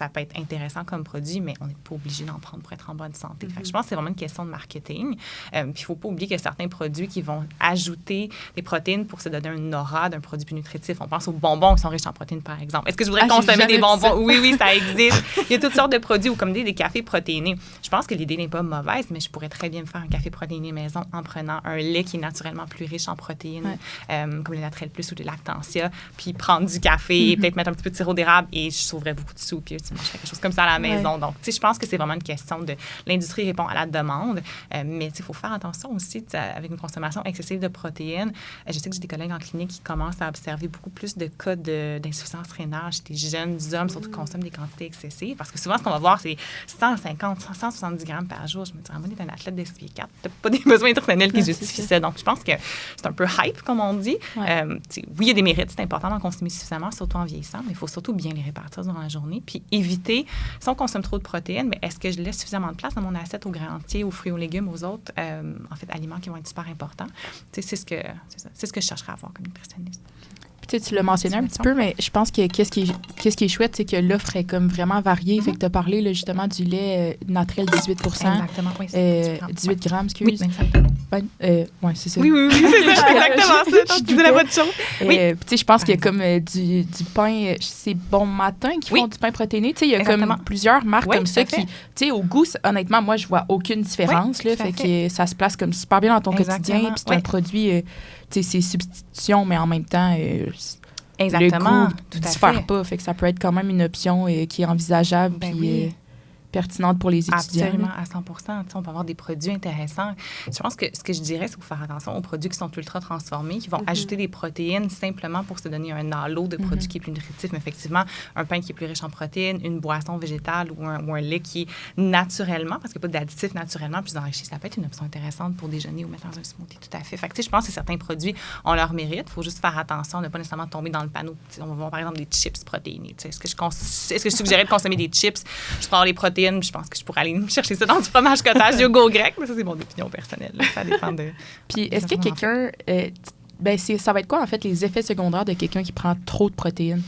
peut être intéressant comme produit, mais on n'est pas obligé d'en prendre pour être en bonne santé. Fait que je pense que c'est vraiment une question de marketing. Puis il ne faut pas oublier qu'il y a certains produits qui vont ajouter des protéines pour se donner un aura d'un produit plus nutritif. On pense aux bonbons qui sont riches en protéines, par exemple. Est-ce que je voudrais consommer des bonbons? Oui, ça existe. Il y a toutes sortes de produits ou comme des cafés protéinés. Je pense que l'idée n'est pas mauvaise, mais je pourrais très bien me faire un café protéiné maison en prenant un lait qui est naturellement plus riche en protéines, comme le Naturel Plus ou le Lactantia, puis prendre du café, peut-être mettre un petit peu de sirop d'érable et je sauverais beaucoup de sous. Puis, je ferais quelque chose comme ça à la maison. Donc, je pense que c'est vraiment une question de l'industrie répond à la demande, mais il faut faire attention aussi avec une consommation excessive de protéines. Je sais que j'ai des collègues en clinique qui commencent à observer beaucoup plus de cas d'insuffisance rénale chez des jeunes hommes, surtout qui consomment des quantités excessives. Parce que souvent, ce qu'on va voir, c'est 150, 170 grammes par jour. Je me dis, moi, t'es un athlète d'SPI 4, t'as pas des besoins nutritionnels qui justifient ça. Donc, je pense que c'est un peu hype, comme on dit. Oui, il y a des mérites. C'est important d'en consommer suffisamment, surtout en vieillissant, mais il faut surtout bien les répartir durant la journée. Puis éviter, si on consomme trop de protéines, mais est-ce que je laisse suffisamment de place dans mon assiette aux grains entiers, aux fruits, aux légumes, aux autres, aliments qui vont être super importants? C'est ce que je chercherais à avoir comme nutritionniste.
Tu l'as mentionné un petit peu, mais je pense que qu'est-ce qui est chouette, c'est que l'offre est comme vraiment variée. Fait que tu as parlé là, justement du lait naturel 18
Exactement, oui.
18 grammes, excuse.
Oui, exactement.
Oui, c'est ça.
Oui, c'est ça, exactement ça. Je disais la bonne chose.
Je pense qu'il y a comme du pain, c'est Bon Matin qui font du pain protéiné. Il y a comme plusieurs marques comme ça qui, au goût, honnêtement, moi, je vois aucune différence. Là, fait que ça se place comme super bien dans ton quotidien. Puis c'est un produit, c'est substitution, mais en même temps,
exactement,
le goût ne diffère pas. Fait que ça peut être quand même une option qui est envisageable. Pertinente pour les étudiants.
Absolument, à 100%. On peut avoir des produits intéressants. Je pense que ce que je dirais, c'est qu'il faut faire attention aux produits qui sont ultra transformés, qui vont ajouter des protéines simplement pour se donner un halo de produits qui est plus nutritif. Mais effectivement, un pain qui est plus riche en protéines, une boisson végétale ou un lait qui est naturellement, parce qu'il n'y a pas d'additifs naturellement plus enrichis, ça peut être une option intéressante pour déjeuner ou mettre dans un smoothie, tout à fait. Fait que, je pense que certains produits ont leur mérite. Il faut juste faire attention, ne pas nécessairement tomber dans le panneau. On va voir, par exemple, des chips protéinés. Est-ce que je suggérais de consommer des chips? Je prends les protéines. Je pense que je pourrais aller me chercher ça dans du fromage cottage yogourt grec, mais ça, c'est mon opinion personnelle. Là. Ça dépend de...
Puis, est-ce que quelqu'un... ça va être quoi, en fait, les effets secondaires de quelqu'un qui prend trop de protéines?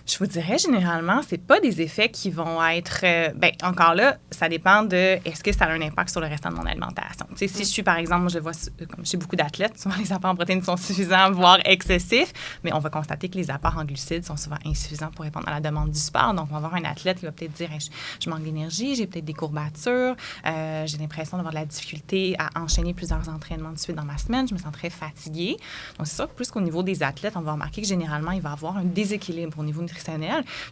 Je vous dirais, généralement, c'est pas des effets qui vont être... encore là, ça dépend de est-ce que ça a un impact sur le restant de mon alimentation. Si je suis, par exemple, moi, je vois, comme chez beaucoup d'athlètes, souvent les apports en protéines sont suffisants, voire excessifs, mais on va constater que les apports en glucides sont souvent insuffisants pour répondre à la demande du sport. Donc, on va avoir un athlète qui va peut-être dire je manque d'énergie, j'ai peut-être des courbatures, j'ai l'impression d'avoir de la difficulté à enchaîner plusieurs entraînements de suite dans ma semaine, je me sens très fatiguée. Donc, c'est sûr que plus qu'au niveau des athlètes, on va remarquer que généralement, il va y avoir un déséquilibre au niveau nutritionnel.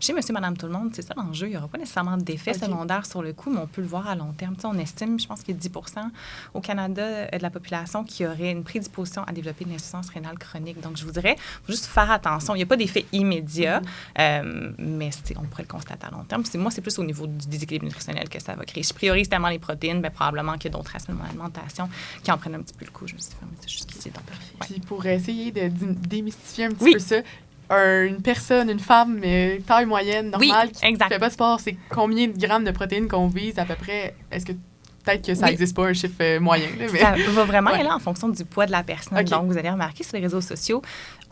Chez monsieur, madame, tout le monde, c'est ça l'enjeu. Il n'y aura pas nécessairement d'effet secondaire sur le coup, mais on peut le voir à long terme. On estime, je pense qu'il y a 10 au Canada de la population qui aurait une prédisposition à développer une insuffisance rénale chronique. Donc, je vous dirais, il faut juste faire attention. Il n'y a pas d'effet immédiat, mais on pourrait le constater à long terme. Moi, c'est plus au niveau du déséquilibre nutritionnel que ça va créer. Je priorise tellement les protéines, probablement qu'il y a d'autres aspects de mon alimentation qui en prennent un petit peu le coup. Je me suis fermée jusqu'ici.
Puis, pour essayer de démystifier un petit peu ça, une personne, une femme, taille moyenne, normale, qui ne fait pas de sport, c'est combien de grammes de protéines qu'on vise à peu près? Est-ce que peut-être que ça n'existe pas un chiffre moyen? Là, mais...
Ça va vraiment aller en fonction du poids de la personne. Donc, vous allez remarquer sur les réseaux sociaux,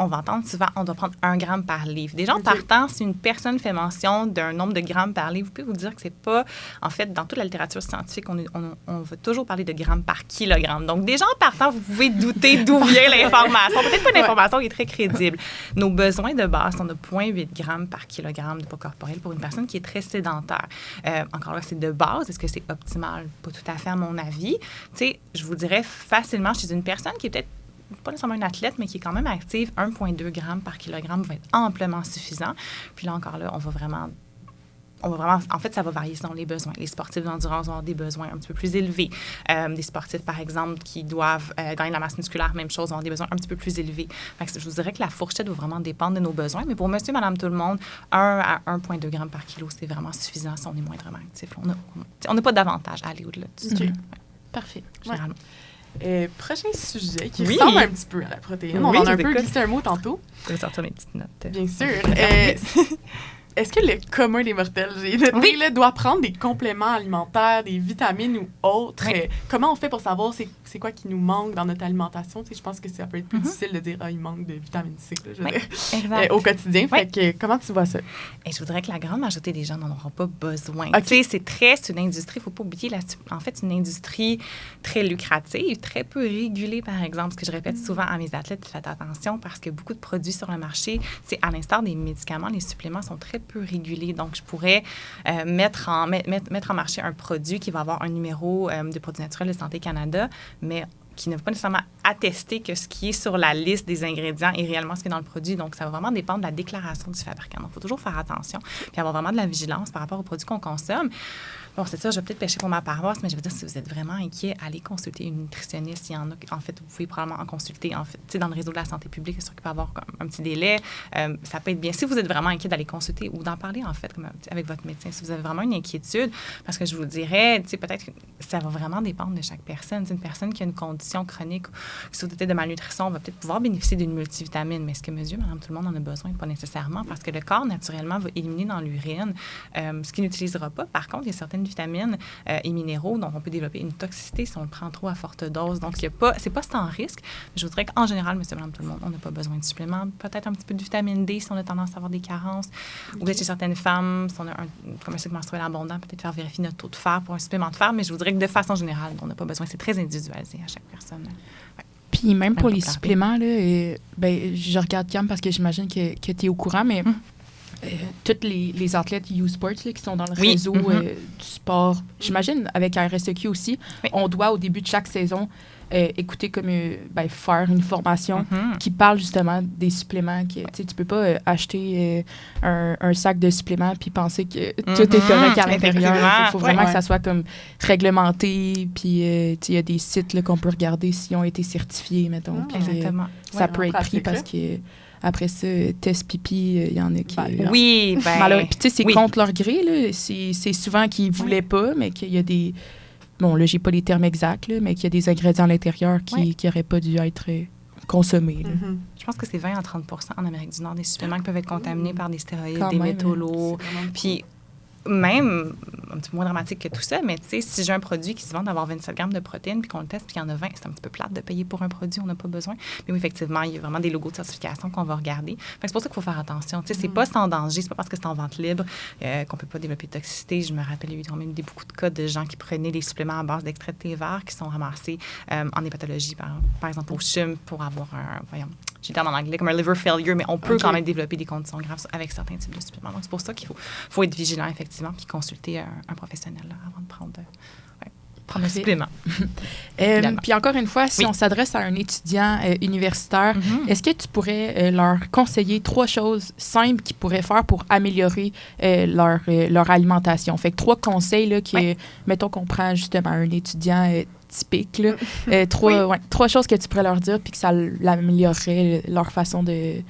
on va entendre souvent, on doit prendre 1 gramme par livre. Déjà, en partant, si une personne fait mention d'un nombre de grammes par livre, vous pouvez vous dire que c'est pas... En fait, dans toute la littérature scientifique, on va toujours parler de grammes par kilogramme. Donc, déjà, en partant, vous pouvez douter d'où vient l'information. Peut-être pas une information qui est très crédible. Nos besoins de base sont de 0,8 grammes par kilogramme de poids corporel pour une personne qui est très sédentaire. Encore là, c'est de base. Est-ce que c'est optimal? Pas tout à fait, à mon avis. Tu sais, je vous dirais facilement, chez une personne qui est peut-être pas nécessairement une athlète, mais qui est quand même active, 1,2 grammes par kilogramme va être amplement suffisant. Puis là, encore là, on va vraiment... En fait, ça va varier selon les besoins. Les sportifs d'endurance vont avoir des besoins un petit peu plus élevés. Des sportifs, par exemple, qui doivent gagner de la masse musculaire, même chose, vont avoir des besoins un petit peu plus élevés. Fait que je vous dirais que la fourchette doit vraiment dépendre de nos besoins. Mais pour monsieur, madame, tout le monde, 1 à 1,2 grammes par kilo, c'est vraiment suffisant si on est moindrement actif. On n'a pas d'avantage à aller au-delà de ça.
Parfait.
Généralement.
Prochain sujet qui ressemble un petit peu à la protéine. On en a un peu glissé un mot tantôt.
Je vais sortir mes petites notes.
Bien sûr. Est-ce que le commun des mortels, j'ai noté, là, doit prendre des compléments alimentaires, des vitamines ou autres? Comment on fait pour savoir c'est quoi qui nous manque dans notre alimentation? Je pense que ça peut être plus difficile de dire il manque de vitamine C au quotidien. Fait que, comment tu vois ça?
Et je voudrais que la grande majorité des gens n'en auront pas besoin. C'est une industrie, il ne faut pas oublier, en fait, une industrie très lucrative, très peu régulée, par exemple. Ce que je répète souvent à mes athlètes, faites attention parce que beaucoup de produits sur le marché, à l'instar des médicaments, les suppléments sont très peu régulés. Donc, je pourrais mettre en marché un produit qui va avoir un numéro de produits naturels de Santé Canada, mais qui ne va pas nécessairement attester que ce qui est sur la liste des ingrédients est réellement ce qui est dans le produit. Donc, ça va vraiment dépendre de la déclaration du fabricant. Donc, il faut toujours faire attention puis avoir vraiment de la vigilance par rapport aux produits qu'on consomme. Bon, c'est ça, je vais peut-être pêcher pour ma paroisse, mais je veux dire, si vous êtes vraiment inquiet, allez consulter une nutritionniste. Il y en a, en fait, vous pouvez probablement en consulter. En fait, tu sais, dans le réseau de la santé publique, c'est sûr qu'il peut y avoir un petit délai. Ça peut être bien. Si vous êtes vraiment inquiet d'aller consulter ou d'en parler, en fait, avec votre médecin, si vous avez vraiment une inquiétude, parce que je vous dirais, tu sais, peut-être que ça va vraiment dépendre de chaque personne. C'est une personne qui a une condition chronique, qui souffre de malnutrition, va peut-être pouvoir bénéficier d'une multivitamine. Mais est-ce que monsieur, madame, tout le monde en a besoin? Pas nécessairement, parce que le corps, naturellement, va éliminer dans l'urine ce qu'il n'utilisera pas. Par contre, il y a certaines vitamines et minéraux dont on peut développer une toxicité si on le prend trop à forte dose. Donc, c'est pas sans risque. Je voudrais qu'en général, monsieur, madame, tout le monde, on n'a pas besoin de suppléments. Peut-être un petit peu de vitamine D si on a tendance à avoir des carences. Ou peut-être chez certaines femmes, si on a comme un cycle menstruel abondant, peut-être faire vérifier notre taux de fer pour un supplément de fer. Mais je vous dirais que de façon générale, on n'a pas besoin. C'est très individualisé à chaque personne. Ouais.
Puis même pour les suppléments, là, ben, je regarde Cam parce que j'imagine que tu es au courant, mais tous les athlètes U-Sports là, qui sont dans le réseau du sport, j'imagine avec RSEQ aussi, on doit au début de chaque saison écouter comme faire une formation qui parle justement des suppléments. Tu peux pas acheter un sac de suppléments puis penser que tout est correct à l'intérieur. Il faut vraiment que ça soit comme réglementé. Puis il y a des sites là, qu'on peut regarder s'ils ont été certifiés, mettons.
Exactement.
Ça peut être pris parce que après ça, test pipi, il y en a qui...
oui,
malheureux. Puis tu sais, c'est contre leur gré. Là. C'est souvent qu'ils voulaient pas, mais qu'il y a des... Bon, là, j'ai pas les termes exacts, là, mais qu'il y a des ingrédients à l'intérieur qui n'auraient pas dû être consommés. Là.
Je pense que c'est 20 à 30 % en Amérique du Nord des suppléments qui peuvent être contaminés par des stéroïdes, des métaux lourds. Puis même, un petit peu moins dramatique que tout ça, mais tu sais, si j'ai un produit qui se vend d'avoir 27 grammes de protéines puis qu'on le teste puis qu'il y en a 20, c'est un petit peu plate de payer pour un produit, on n'a pas besoin. Mais oui, effectivement, il y a vraiment des logos de certification qu'on va regarder. C'est pour ça qu'il faut faire attention. Tu sais, c'est pas sans danger, c'est pas parce que c'est en vente libre qu'on peut pas développer de toxicité. Je me rappelle, il y a eu quand même beaucoup de cas de gens qui prenaient des suppléments à base d'extrait de thé vert qui sont ramassés en des pathologies, par exemple au CHUM, pour avoir j'ai le terme en anglais, comme un liver failure, mais on peut quand même développer des conditions graves avec certains types de suppléments. Donc, c'est pour ça qu'il faut être vigilant, effectivement, puis consulter un professionnel là, avant de prendre un supplément.
Puis encore une fois, si on s'adresse à un étudiant universitaire, est-ce que tu pourrais leur conseiller 3 choses simples qu'ils pourraient faire pour améliorer leur alimentation? Fait que 3 conseils là, que, mettons qu'on prend justement un étudiant typique, là, 3 choses que tu pourrais leur dire puis que ça améliorerait leur façon de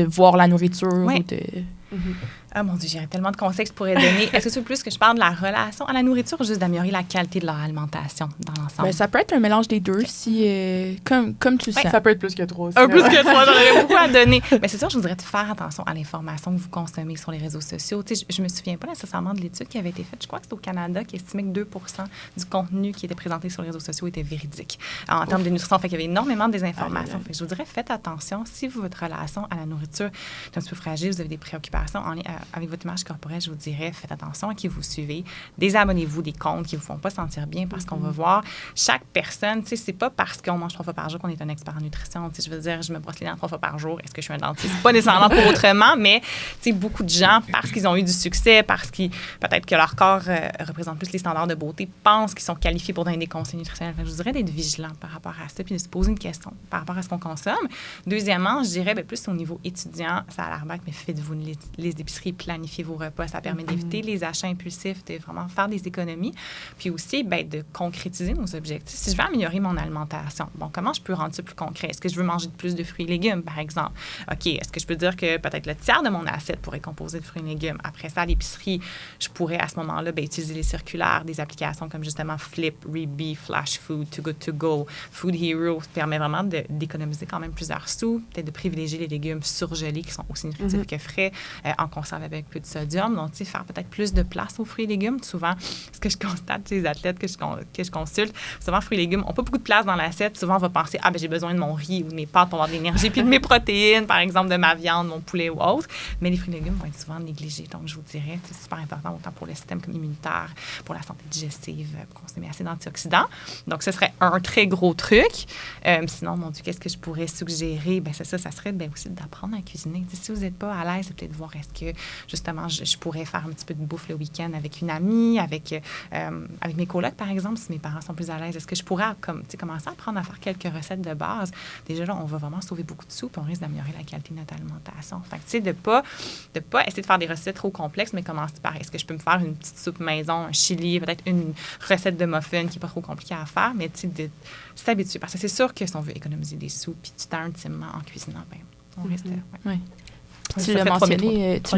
voir la nourriture ou de...
Ah mon Dieu, j'ai tellement de conseils que je pourrais donner. Est-ce que c'est plus que je parle de la relation à la nourriture ou juste d'améliorer la qualité de leur alimentation dans l'ensemble?
Ben, ça peut être un mélange des deux, si, comme tu le sens.
Ça peut être plus que 3 aussi.
Plus que 3, j'en aurais beaucoup à donner. Mais c'est sûr, je voudrais faire attention à l'information que vous consommez sur les réseaux sociaux. Tu sais, je me souviens pas nécessairement de l'étude qui avait été faite. Je crois que c'est au Canada qui estimait que 2 % du contenu qui était présenté sur les réseaux sociaux était véridique en termes de nutrition. Fait qu'il y avait énormément de désinformation. Fait que je vous dirais, faites attention. Si votre relation à la nourriture est un petit peu fragile, vous avez des préoccupations en lien avec votre image corporelle, je vous dirais, faites attention à qui vous suivez. Désabonnez-vous des comptes qui ne vous font pas sentir bien parce qu'on va voir chaque personne. Tu sais, c'est pas parce qu'on mange 3 fois par jour qu'on est un expert en nutrition. Tu sais, je veux dire, je me brosse les dents 3 fois par jour. Est-ce que je suis un dentiste? C'est pas nécessairement pour autrement, mais tu sais, beaucoup de gens, parce qu'ils ont eu du succès, parce qu'ils peut-être que leur corps représente plus les standards de beauté, pensent qu'ils sont qualifiés pour donner des conseils nutritionnels. Enfin, je vous dirais d'être vigilant par rapport à ça puis de se poser une question par rapport à ce qu'on consomme. Deuxièmement, je dirais plus au niveau étudiant, ça a l'air bête, mais faites-vous les épiceries, planifiez vos repas. Ça permet d'éviter les achats impulsifs, de vraiment faire des économies, puis aussi de concrétiser nos objectifs. Si je veux améliorer mon alimentation, bon, comment je peux rendre ça plus concret? Est-ce que je veux manger plus de fruits et légumes, par exemple? OK, est-ce que je peux dire que peut-être le tiers de mon assiette pourrait être composé de fruits et légumes? Après ça, à l'épicerie, je pourrais à ce moment-là utiliser les circulaires, des applications comme justement Flip, Reebee, Flash Food, Too Good To Go, Food Hero, permet vraiment d'économiser quand même plusieurs sous, peut-être de privilégier les légumes surgelés qui sont aussi nutritifs que frais, en conserve avec peu de sodium. Donc, tu sais, faire peut-être plus de place aux fruits et légumes. Souvent, ce que je constate chez les athlètes que je consulte, souvent, fruits et légumes n'ont pas beaucoup de place dans l'assiette. Souvent, on va penser, j'ai besoin de mon riz ou de mes pâtes pour avoir de l'énergie, puis de mes protéines, par exemple, de ma viande, mon poulet ou autre. Mais les fruits et légumes vont être souvent négligés. Donc, je vous dirais, c'est super important, autant pour le système comme immunitaire, pour la santé digestive, pour consommer assez d'antioxydants. Donc, ce serait un très gros truc. Sinon, mon Dieu, qu'est-ce que je pourrais suggérer? Ça serait aussi d'apprendre à cuisiner. Si vous n'êtes pas à l'aise, peut-être voir est-ce que justement, je pourrais faire un petit peu de bouffe le week-end avec une amie, avec mes colocs, par exemple, si mes parents sont plus à l'aise. Est-ce que je pourrais commencer à apprendre à faire quelques recettes de base? Déjà, là, on va vraiment sauver beaucoup de sous, puis on risque d'améliorer la qualité de notre alimentation. Fait que, tu sais, de pas essayer de faire des recettes trop complexes, mais commencer par, est-ce que je peux me faire une petite soupe maison, un chili, peut-être une recette de muffin qui n'est pas trop compliquée à faire, mais tu sais, de s'habituer. Parce que c'est sûr que si on veut économiser des sous puis du temps ultimement en cuisinant, bien, on reste...
Ouais. Tu l'as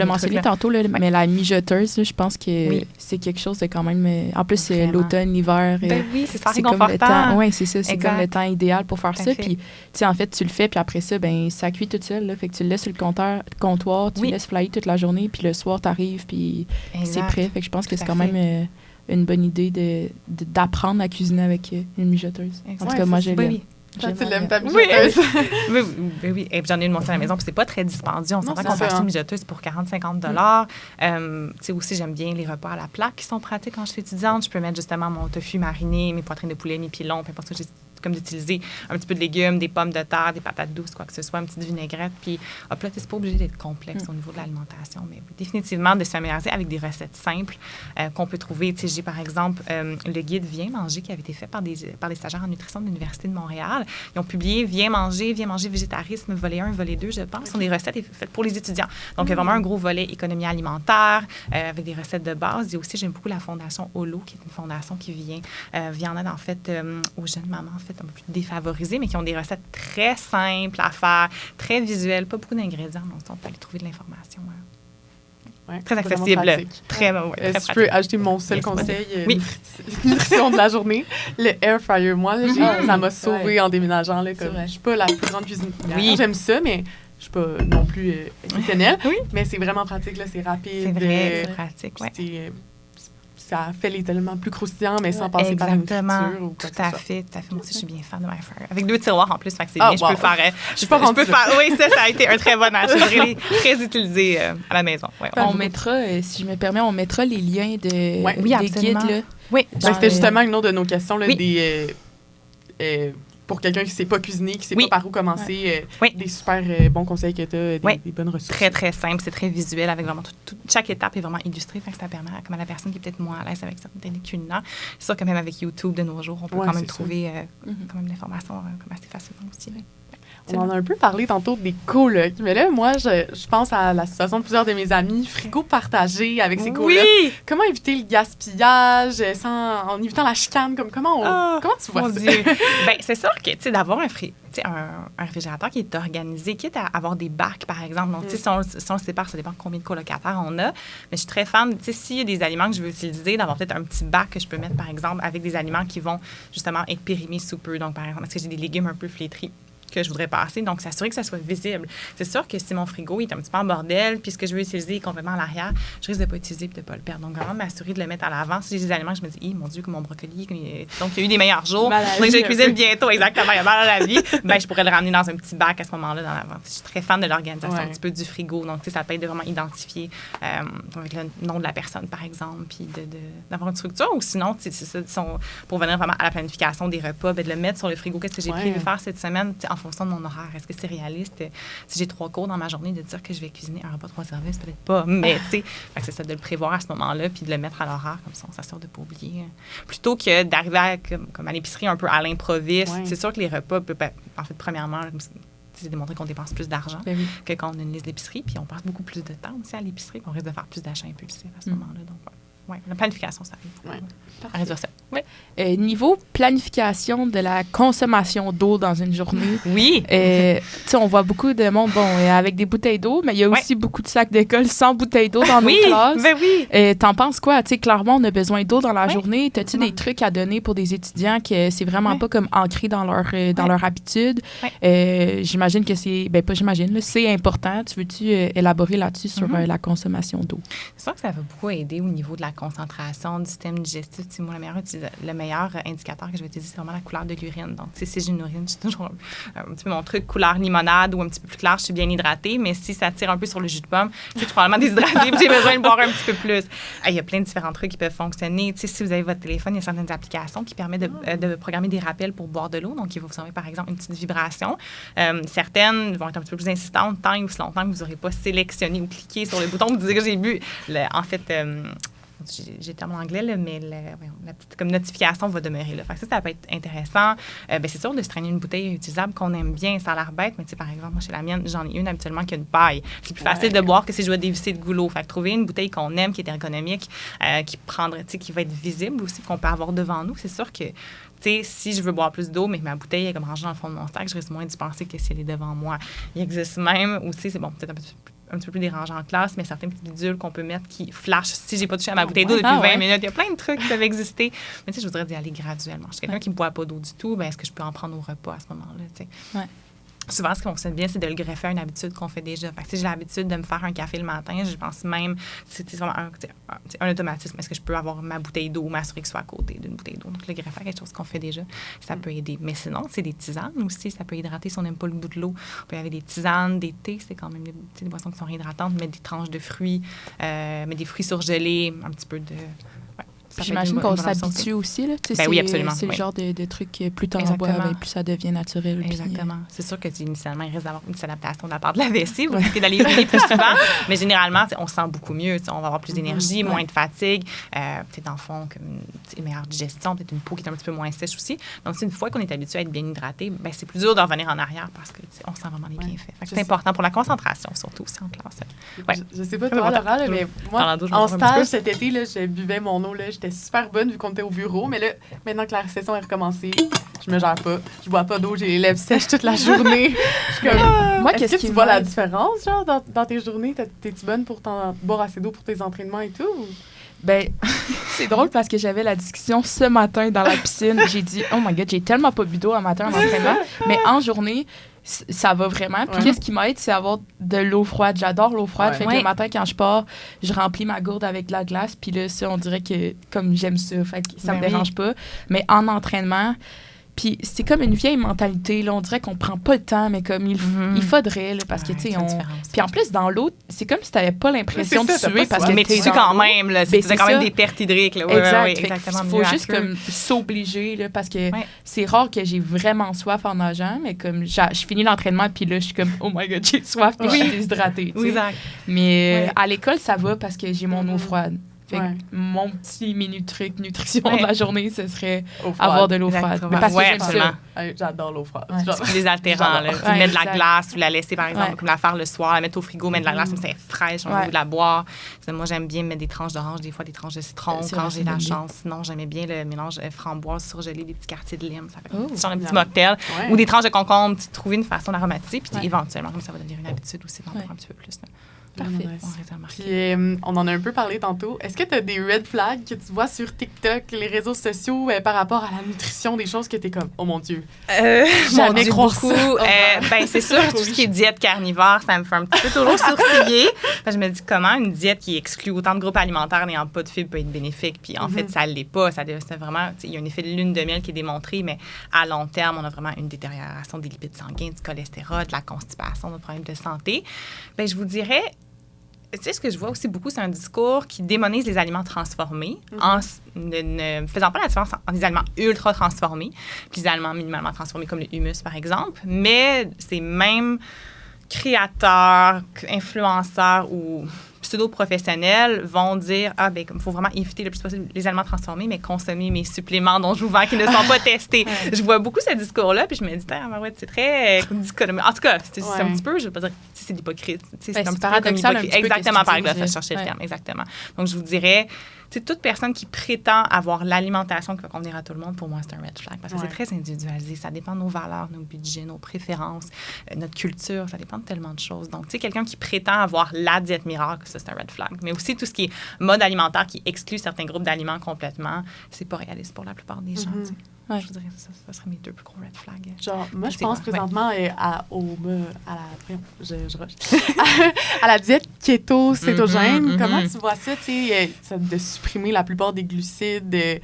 mentionné tantôt, là, mais la mijoteuse, là, je pense que c'est quelque chose de quand même... En plus, c'est l'automne, l'hiver.
Oui, c'est ça,
réconfortant. Oui, c'est ça. C'est
exact.
comme le temps idéal pour faire ça. Puis, tu sais, en fait, tu le fais, puis après ça, ben ça cuit tout seul. Là, fait que tu le laisses sur le comptoir, tu le laisses flyer toute la journée, puis le soir, tu arrives, puis c'est prêt. Fait que je pense que c'est quand même une bonne idée d'apprendre à cuisiner avec une mijoteuse. En tout cas, moi, je l'aime.
Tu l'aimes ta mijoteuse?
Oui. Et puis j'en ai une montée à la maison, puis c'est pas très dispendieux. On s'entend qu'on peut acheter une mijoteuse pour 40-50 $. Tu sais, aussi, j'aime bien les repas à la plaque qui sont pratiques quand je suis étudiante. Je peux mettre justement mon tofu mariné, mes poitrines de poulet, mes pilons, peu importe ce que j'ai comme d'utiliser un petit peu de légumes, des pommes de terre, des patates douces, quoi que ce soit, une petite vinaigrette. Puis, hop là, c'est pas obligé d'être complexe au niveau de l'alimentation, mais définitivement de se familiariser avec des recettes simples qu'on peut trouver. Tu sais, j'ai par exemple le guide Viens manger qui avait été fait par des stagiaires en nutrition de l'Université de Montréal. Ils ont publié Viens manger végétarisme, volet 1, volet 2, je pense. Ce sont des recettes faites pour les étudiants. Donc, il y a vraiment un gros volet économie alimentaire avec des recettes de base. Et aussi, j'aime beaucoup la Fondation Holo, qui est une fondation qui vient en aide, en fait, aux jeunes mamans, en fait, un peu plus défavorisées, mais qui ont des recettes très simples à faire, très visuelles, pas beaucoup d'ingrédients. Donc, on peut aller trouver de l'information. Très accessible. Très
si je peux ajouter mon seul conseil, nutrition de la journée, le air fryer. Moi, là, ça m'a sauvée en déménageant. Là, comme, je suis pas la plus grande cuisinière. Oui. J'aime ça, mais je suis pas non plus exceptionnelle. Mais c'est vraiment pratique. Là, c'est rapide.
C'est vrai, c'est pratique.
Ça fait les éléments plus croustillants, mais sans passer par une friture ou quoi.
Tout à fait. Moi aussi, je suis bien fan de my fryer. Avec 2 tiroirs en plus, fait que c'est bien.
Wow.
Je peux faire... Oui, ça a été un très bon achat. Je très utilisé à la maison.
On mettra, si je me permets, les liens des guides. Là,
oui.
C'était justement une autre de nos questions, là, pour quelqu'un qui ne sait pas cuisiner, qui ne sait pas par où commencer, des super bons conseils que tu as, des bonnes ressources.
Très, très simple. C'est très visuel avec vraiment chaque étape est vraiment illustrée. Fait que ça permet à la personne qui est peut-être moins à l'aise avec certaines techniques culinaires. C'est sûr que même avec YouTube de nos jours, on peut quand même trouver quand même l'information assez facilement aussi.
On en a un peu parlé tantôt des colocs. Mais là, moi, je pense à la situation de plusieurs de mes amis. Frigo partagé avec ces colocs. Oui! Comment éviter le gaspillage en évitant la chicane? Comment tu vois ça?
Bien, c'est sûr que, tu sais, d'avoir un réfrigérateur qui est organisé, quitte à avoir des bacs, par exemple. Donc, tu sais, si on le sépare, ça dépend de combien de colocataires on a. Mais je suis très fan, tu sais, s'il y a des aliments que je veux utiliser, d'avoir peut-être un petit bac que je peux mettre, par exemple, avec des aliments qui vont justement être périmés sous peu. Donc, par exemple, est-ce que j'ai des légumes un peu flétris que je voudrais passer, donc s'assurer que ça soit visible. C'est sûr que si mon frigo est un petit peu en bordel, puis ce que je veux utiliser est complètement à l'arrière, je risque de ne pas utiliser et de ne pas le perdre. Donc, vraiment m'assurer de le mettre à l'avant. Si j'ai des aliments que je me dis, mon Dieu, que mon brocoli, donc il y a eu des meilleurs jours, donc je le cuisine bientôt, exactement, il y a mal à la vie, ben, je pourrais le ramener dans un petit bac à ce moment-là dans l'avant. Je suis très fan de l'organisation un petit peu du frigo, donc ça peut être de vraiment identifier avec le nom de la personne, par exemple, puis d'avoir une structure, ou sinon, c'est ça, pour venir vraiment à la planification des repas, de le mettre sur le frigo, qu'est-ce que j'ai prévu faire cette semaine, en fonction de mon horaire. Est-ce que c'est réaliste? Si j'ai 3 cours dans ma journée, de dire que je vais cuisiner un repas 3 services, peut-être pas, mais tu sais, c'est ça, de le prévoir à ce moment-là, puis de le mettre à l'horaire, comme ça, on s'assure de ne pas oublier. Plutôt que d'arriver comme à l'épicerie un peu à l'improviste. C'est sûr que les repas, en fait, premièrement, c'est démontré qu'on dépense plus d'argent que quand on a une liste d'épicerie, puis on passe beaucoup plus de temps aussi à l'épicerie, puis on risque de faire plus d'achats impulsifs à ce moment-là. Donc, la planification, ça arrive à réduire ça.
Niveau planification de la consommation d'eau dans une journée.
Oui.
On voit beaucoup de monde, avec des bouteilles d'eau, mais il y a aussi beaucoup de sacs d'école sans bouteilles d'eau dans nos classes.
Ben oui.
T'en penses quoi? Clairement, on a besoin d'eau dans la journée. T'as-tu des trucs à donner pour des étudiants que c'est vraiment pas comme ancré dans leur habitude? J'imagine que c'est... pas j'imagine, c'est important. Tu veux-tu élaborer là-dessus sur la consommation d'eau?
C'est sûr que ça va beaucoup aider au niveau de la concentration, du système digestif. Moi, la meilleure le meilleur indicateur que je vais utiliser, c'est vraiment la couleur de l'urine. Donc, si j'ai une urine, j'ai toujours un petit peu mon truc couleur limonade ou un petit peu plus clair, je suis bien hydratée. Mais si ça tire un peu sur le jus de pomme, je suis probablement déshydratée et j'ai besoin de boire un petit peu plus. Il y a plein de différents trucs qui peuvent fonctionner. Si vous avez votre téléphone, il y a certaines applications qui permettent de programmer des rappels pour boire de l'eau. Donc, il va vous envoyer, par exemple, une petite vibration. Certaines vont être un petit peu plus insistantes tant et aussi longtemps que vous n'aurez pas sélectionné ou cliqué sur le bouton pour dire j'ai bu. En fait, j'ai le terme en anglais, là, mais la petite comme notification va demeurer là. Fait que ça peut être intéressant. C'est sûr de se traîner une bouteille utilisable qu'on aime bien. Ça a l'air bête, mais par exemple, moi, chez la mienne, j'en ai une habituellement qui a une paille. C'est plus facile de boire que si je dois dévisser le goulot. Fait que trouver une bouteille qu'on aime, qui est ergonomique, qui va être visible aussi, qu'on peut avoir devant nous. C'est sûr que si je veux boire plus d'eau, mais que ma bouteille est comme rangée dans le fond de mon sac, je risque moins d'y penser que si elle est devant moi. Il existe même aussi, c'est peut-être un petit peu plus dérangeant en classe, mais certains petits bidules qu'on peut mettre qui flashent si j'ai pas touché à ma bouteille d'eau depuis 20 minutes. Il y a plein de trucs qui peuvent exister. Mais je voudrais d'y aller graduellement. Je suis quelqu'un qui ne boit pas d'eau du tout, est-ce que je peux en prendre au repas à ce moment-là? Souvent, ce qui fonctionne bien, c'est de le greffer à une habitude qu'on fait déjà. Fait que si j'ai l'habitude de me faire un café le matin, je pense même, c'est vraiment un automatisme. Est-ce que je peux avoir ma bouteille d'eau, m'assurer que ce soit à côté d'une bouteille d'eau? Donc, le greffer à quelque chose qu'on fait déjà, ça peut aider. Mais sinon, c'est des tisanes aussi. Ça peut hydrater si on n'aime pas le goût de l'eau. On peut y avoir des tisanes, des thés. C'est quand même des boissons qui sont hydratantes. Mettre des tranches de fruits, mettre des fruits surgelés, un petit peu de...
J'imagine qu'on s'habitue aussi. Là.
Oui, absolument.
C'est le genre de truc que plus t'en bois, plus ça devient naturel.
Exactement. C'est sûr que initialement, il risque d'avoir une adaptation de la part de la vessie. Vous risquez d'aller uriner plus souvent. Mais généralement, on se sent beaucoup mieux. On va avoir plus d'énergie, moins de fatigue. Peut-être, dans le fond, une meilleure digestion, peut-être une peau qui est un petit peu moins sèche aussi. Donc, une fois qu'on est habitué à être bien hydraté, c'est plus dur de revenir en arrière parce qu'on sent vraiment les bienfaits. C'est important pour la concentration, surtout aussi en classe.
Je sais pas toi, Laura, mais moi, en stage cet été, là, je buvais mon eau. J'étais super bonne vu qu'on était au bureau, mais là, maintenant que la session est recommencée, je me gère pas. Je bois pas d'eau, j'ai les lèvres sèches toute la journée. Moi, qu'est-ce que tu vois la différence, genre, dans tes journées? T'es-tu bonne pour boire assez d'eau pour tes entraînements et tout?
C'est drôle parce que j'avais la discussion ce matin dans la piscine. J'ai dit, oh my God, j'ai tellement pas bu d'eau un matin en entraînement, mais en journée, ça va vraiment. Puis qu'est-ce qui m'aide, c'est avoir de l'eau froide. J'adore l'eau froide. Fait que le matin, quand je pars, je remplis ma gourde avec de la glace. Puis là, ça, on dirait que comme j'aime ça, fait que ça me dérange pas. Mais en entraînement, puis c'est comme une vieille mentalité. Là, on dirait qu'on prend pas le temps, mais comme il faudrait. Là, parce que, tu sais, Puis en plus, dans l'eau, c'est comme si t'avais pas l'impression de suer. Parce que
mais tu sues quand même. Là, c'est quand même des pertes hydriques. Là.
Exactement. Il faut juste comme s'obliger. Là, parce que c'est rare que j'ai vraiment soif en nageant. Mais comme je finis l'entraînement, puis là, je suis comme, oh my God, j'ai soif. Puis je suis déshydratée.
Exact.
Mais à l'école, ça va parce que j'ai mon eau froide. Mon petit mini-truc nutrition de la journée, ce serait avoir de l'eau froide. Mais parce que j'aime ça.
J'adore l'eau froide.
C'est des altérants. Tu mets de la glace, tu la laisser, par exemple, comme la faire le soir, la mettre au frigo, mettre de la glace, comme ça, elle est fraîche, on veut de la boire. Moi, j'aime bien mettre des tranches d'orange, des fois des tranches de citron, quand j'ai la chance. Sinon, j'aimais bien le mélange framboise surgelé, des petits quartiers de lime. Ça fait un petit mocktail. Ou des tranches de concombre, trouver une façon d'aromatiser, puis éventuellement, comme ça va devenir une habitude aussi, d'en boire un petit peu plus.
Parfait.
Puis, on en a un peu parlé tantôt. Est-ce que tu as des red flags que tu vois sur TikTok, les réseaux sociaux, par rapport à la nutrition, des choses que tu es comme, oh mon Dieu,
jamais beaucoup. C'est sûr, tout ce qui est diète carnivore, ça me fait un petit peu toujours sourciller. Je me dis, comment une diète qui exclut autant de groupes alimentaires n'ayant pas de fibres peut être bénéfique? Puis en fait, ça ne l'est pas. C'est vraiment, il y a un effet de lune de miel qui est démontré, mais à long terme, on a vraiment une détérioration des lipides sanguins, du cholestérol, de la constipation, de problèmes de santé. Je vous dirais, tu sais, ce que je vois aussi beaucoup, c'est un discours qui démonise les aliments transformés en ne faisant pas la différence entre les aliments ultra transformés et les aliments minimalement transformés, comme le humus, par exemple. Mais ces mêmes créateurs, influenceurs ou pseudo-professionnels vont dire il faut vraiment éviter le plus possible les aliments transformés, mais consommer mes suppléments dont je vous vends qui ne sont pas testés. Je vois beaucoup ce discours-là, puis je me dis, c'est très dichotomie. En tout cas, c'est un petit peu, je ne veux pas dire c'est l'hypocrite. C'est un petit
paradoxal.
Peu exactement, par exemple, je cherchais le terme, exactement. Donc, je vous dirais, toute personne qui prétend avoir l'alimentation qui va convenir à tout le monde, pour moi, c'est un red flag. Parce que c'est très individualisé. Ça dépend de nos valeurs, nos budgets, nos préférences, notre culture. Ça dépend de tellement de choses. Donc, tu sais, quelqu'un qui prétend avoir la diète miracle, ça, c'est un red flag. Mais aussi, tout ce qui est mode alimentaire qui exclut certains groupes d'aliments complètement, c'est pas réaliste pour la plupart des gens. Je dirais que ça serait mes deux plus gros red flags.
Genre, moi, je pense présentement à la diète keto-cétogène. Comment tu vois ça, de supprimer la plupart des glucides,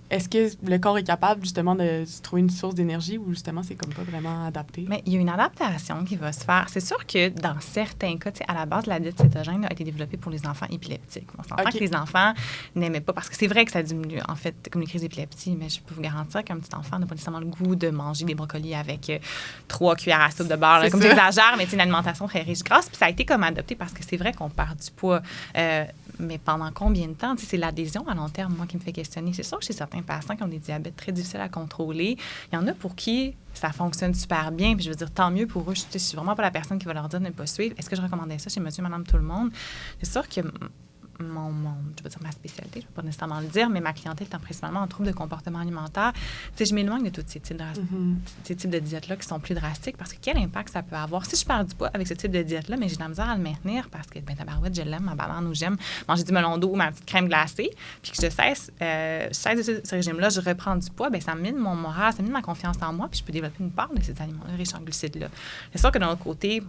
est-ce que le corps est capable justement de se trouver une source d'énergie ou justement c'est comme pas vraiment adapté?
Mais il y a une adaptation qui va se faire. C'est sûr que dans certains cas, à la base, la diète cétogène a été développée pour les enfants épileptiques. On s'entend que les enfants n'aimaient pas, parce que c'est vrai que ça diminue, en fait, comme les crises d'épilepsie, mais je peux vous garantir qu'un petit enfant n'a pas nécessairement le goût de manger des brocolis avec 3 cuillères à soupe de beurre. Là, comme j'exagère, mais c'est une alimentation très riche grasse. Puis ça a été comme adopté parce que c'est vrai qu'on perd du poids. Mais pendant combien de temps? C'est l'adhésion à long terme, moi, qui me fait questionner. C'est sûr que chez certains patients qui ont des diabètes très difficiles à contrôler, il y en a pour qui ça fonctionne super bien. Puis je veux dire, tant mieux pour eux. Je suis vraiment pas la personne qui va leur dire de ne pas suivre. Est-ce que je recommandais ça chez monsieur, madame, tout le monde? C'est sûr que je vais dire ma spécialité, je ne vais pas nécessairement le dire, mais ma clientèle étant principalement en troubles de comportement alimentaire, je m'éloigne de tous ces types de diètes-là qui sont plus drastiques parce que quel impact ça peut avoir? Si je perds du poids avec ce type de diète-là, mais j'ai de la misère à le maintenir parce que, tabarouette, je l'aime, ma banane, ou j'aime manger du melon d'eau ou ma petite crème glacée, puis que je cesse de ce régime-là, je reprends du poids, ça mine mon moral, ça mine ma confiance en moi, puis je peux développer une part de ces aliments-là riches en glucides-là. C'est sûr que d'un autre côté,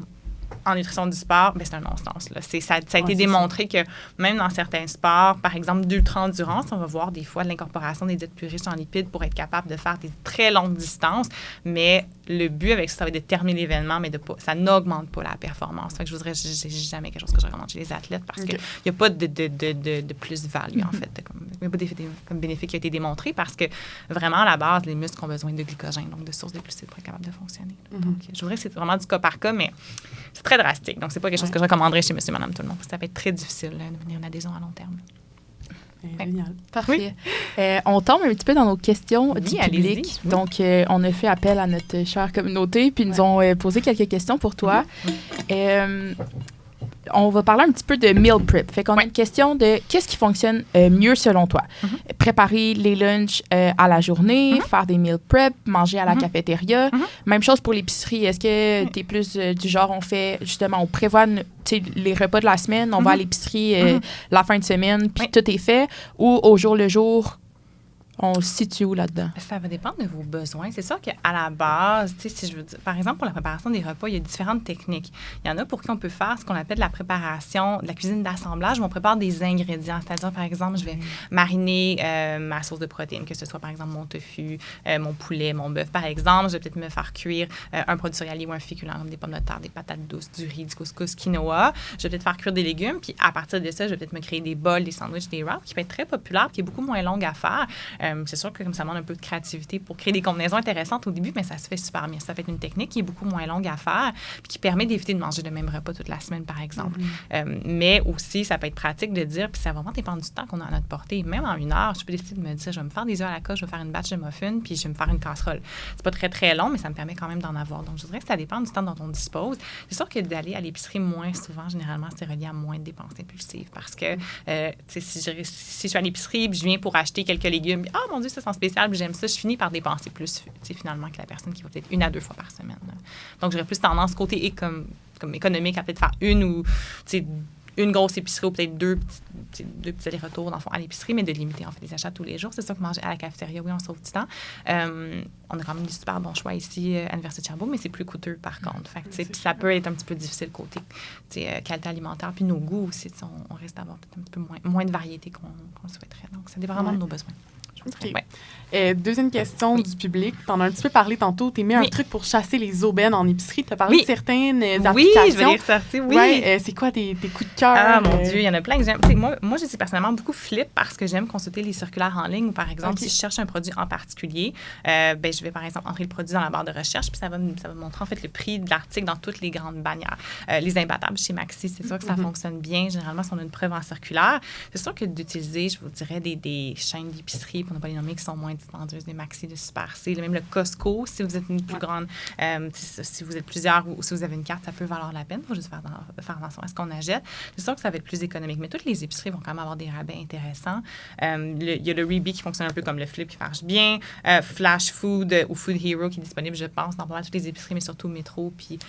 en nutrition du sport, c'est un non-sens. Là. Ça a été démontré que même dans certains sports, par exemple d'ultra-endurance, on va voir des fois de l'incorporation des diètes plus riches en lipides pour être capable de faire des très longues distances. Mais le but avec ça va être de terminer l'événement, mais ça n'augmente pas la performance. Fait que c'est jamais quelque chose que je recommande chez les athlètes parce qu'il n'y a pas de plus-value, en fait. Il n'y a pas d'effet comme bénéfique qui a été démontré parce que vraiment, à la base, les muscles ont besoin de glycogène, donc de sources de glucides pour être capables de fonctionner. Donc, je voudrais que c'est vraiment du cas par cas, mais c'est très drastique. Donc, c'est pas quelque chose que je recommanderais chez monsieur, madame, tout le monde. Ça peut être très difficile de devenir une adhésion à long terme.
Génial.
Parfait. On tombe un petit peu dans nos questions du public. Oui. Donc, on a fait appel à notre chère communauté, puis ils nous ont posé quelques questions pour toi. On va parler un petit peu de meal prep. Fait qu'on a une question de qu'est-ce qui fonctionne mieux selon toi? Préparer les lunchs à la journée, faire des meal prep, manger à la cafétéria. Même chose pour l'épicerie. Est-ce que tu es plus du genre, on prévoit les repas de la semaine, on va à l'épicerie la fin de semaine, puis tout est fait, ou au jour le jour, on se situe où là-dedans?
Ça va dépendre de vos besoins. C'est sûr qu'à la base, si je veux dire, par exemple, pour la préparation des repas, il y a différentes techniques. Il y en a pour qui on peut faire ce qu'on appelle la préparation, de la cuisine d'assemblage, où on prépare des ingrédients. C'est-à-dire, par exemple, je vais mariner ma source de protéines, que ce soit, par exemple, mon tofu, mon poulet, mon bœuf, par exemple. Je vais peut-être me faire cuire un produit céréalier ou un féculent, comme des pommes de terre, des patates douces, du riz, du couscous, quinoa. Je vais peut-être faire cuire des légumes, puis à partir de ça, je vais peut-être me créer des bols, des sandwichs, des wraps, qui peut être très populaire, qui est beaucoup moins longue à faire. C'est sûr que comme ça demande un peu de créativité pour créer des combinaisons intéressantes au début, mais ça se fait super bien. Ça fait une technique qui est beaucoup moins longue à faire puis qui permet d'éviter de manger le même repas toute la semaine, par exemple. Mais aussi, ça peut être pratique de dire, puis ça va vraiment dépendre du temps qu'on a à notre portée. Même en 1 heure, je peux décider de me dire, je vais me faire des œufs à la coque, je vais faire une batch de muffins, puis je vais me faire une casserole. C'est pas très, très long, mais ça me permet quand même d'en avoir. Donc, je dirais que ça dépend du temps dont on dispose. C'est sûr que d'aller à l'épicerie moins souvent, généralement, c'est relié à moins de dépenses impulsives parce que si je suis à l'épicerie puis je viens pour acheter quelques légumes, mon Dieu, ça sent spécial, puis j'aime ça, je finis par dépenser plus finalement que la personne qui va peut-être 1 à 2 fois par semaine. Là. Donc, j'aurais plus tendance côté comme économique à peut-être faire une grosse épicerie ou peut-être deux petits allers-retours dans le fond, à l'épicerie, mais de limiter en fait les achats tous les jours. C'est sûr que manger à la cafétéria, oui, on sauve du temps. On a quand même des super bons choix ici à l'Université de Sherbrooke, mais c'est plus coûteux par contre. Fait que, puis ça peut être un petit peu difficile côté qualité alimentaire. Puis nos goûts aussi, on risque d'avoir peut-être un petit peu moins de variété qu'on souhaiterait. Donc, ça dépend vraiment de nos besoins.
Okay. Deuxième question du public. Tu en as un petit peu parlé tantôt. Tu as mis un truc pour chasser les aubaines en épicerie. Tu as parlé de certaines applications.
Oui, je vais les ressortir. Oui.
C'est quoi tes coups de cœur?
Ah, mon Dieu, il y en a plein que j'aime. Moi, je suis personnellement beaucoup Flip parce que j'aime consulter les circulaires en ligne. Ou par exemple, si je cherche un produit en particulier, je vais par exemple entrer le produit dans la barre de recherche puis ça va me montrer en fait le prix de l'article dans toutes les grandes bannières. Les imbattables chez Maxi, c'est sûr que ça fonctionne bien. Généralement, si on a une preuve en circulaire, c'est sûr que d'utiliser, je vous dirais, des chaînes d'épicerie, pour ne pas les nommer, qui sont moins dispendieuses, des Maxi, de Super C, même le Costco, si vous êtes une plus grande, si vous êtes plusieurs ou si vous avez une carte, ça peut valoir la peine. Il faut juste faire attention à ce qu'on achète. C'est sûr que ça va être plus économique, mais toutes les épiceries vont quand même avoir des rabais intéressants. Il y a le Reebok qui fonctionne un peu comme le Flip qui marche bien, Flash Food ou Food Hero qui est disponible, je pense, dans pas mal toutes les épiceries, mais surtout Métro puis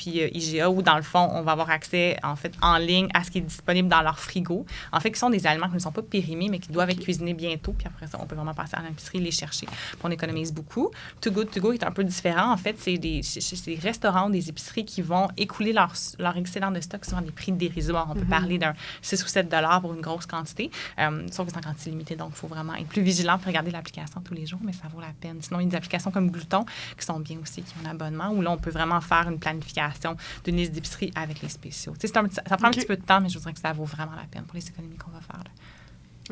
IGA, où dans le fond, on va avoir accès en fait en ligne à ce qui est disponible dans leur frigo. En fait, qui sont des aliments qui ne sont pas périmés, mais qui doivent être cuisinés cuisiner bientôt, puis après ça, on peut vraiment passer à l'épicerie, les chercher. Puis on économise beaucoup. Too Good To Go est un peu différent. En fait, c'est des restaurants, des épiceries qui vont écouler leur excédent de stock sur des prix dérisoires. On peut parler d'un 6 ou 7 $ pour une grosse quantité, sauf que c'est en quantité limitée, donc il faut vraiment être plus vigilant pour regarder l'application tous les jours, mais ça vaut la peine. Sinon, il y a des applications comme Glouton qui sont bien aussi, qui ont un abonnement, où là, on peut vraiment faire une planification d'une liste d'épicerie avec les spéciaux. Ça prend un petit peu de temps, mais je vous dirais que ça vaut vraiment la peine pour les économies qu'on va faire. Là.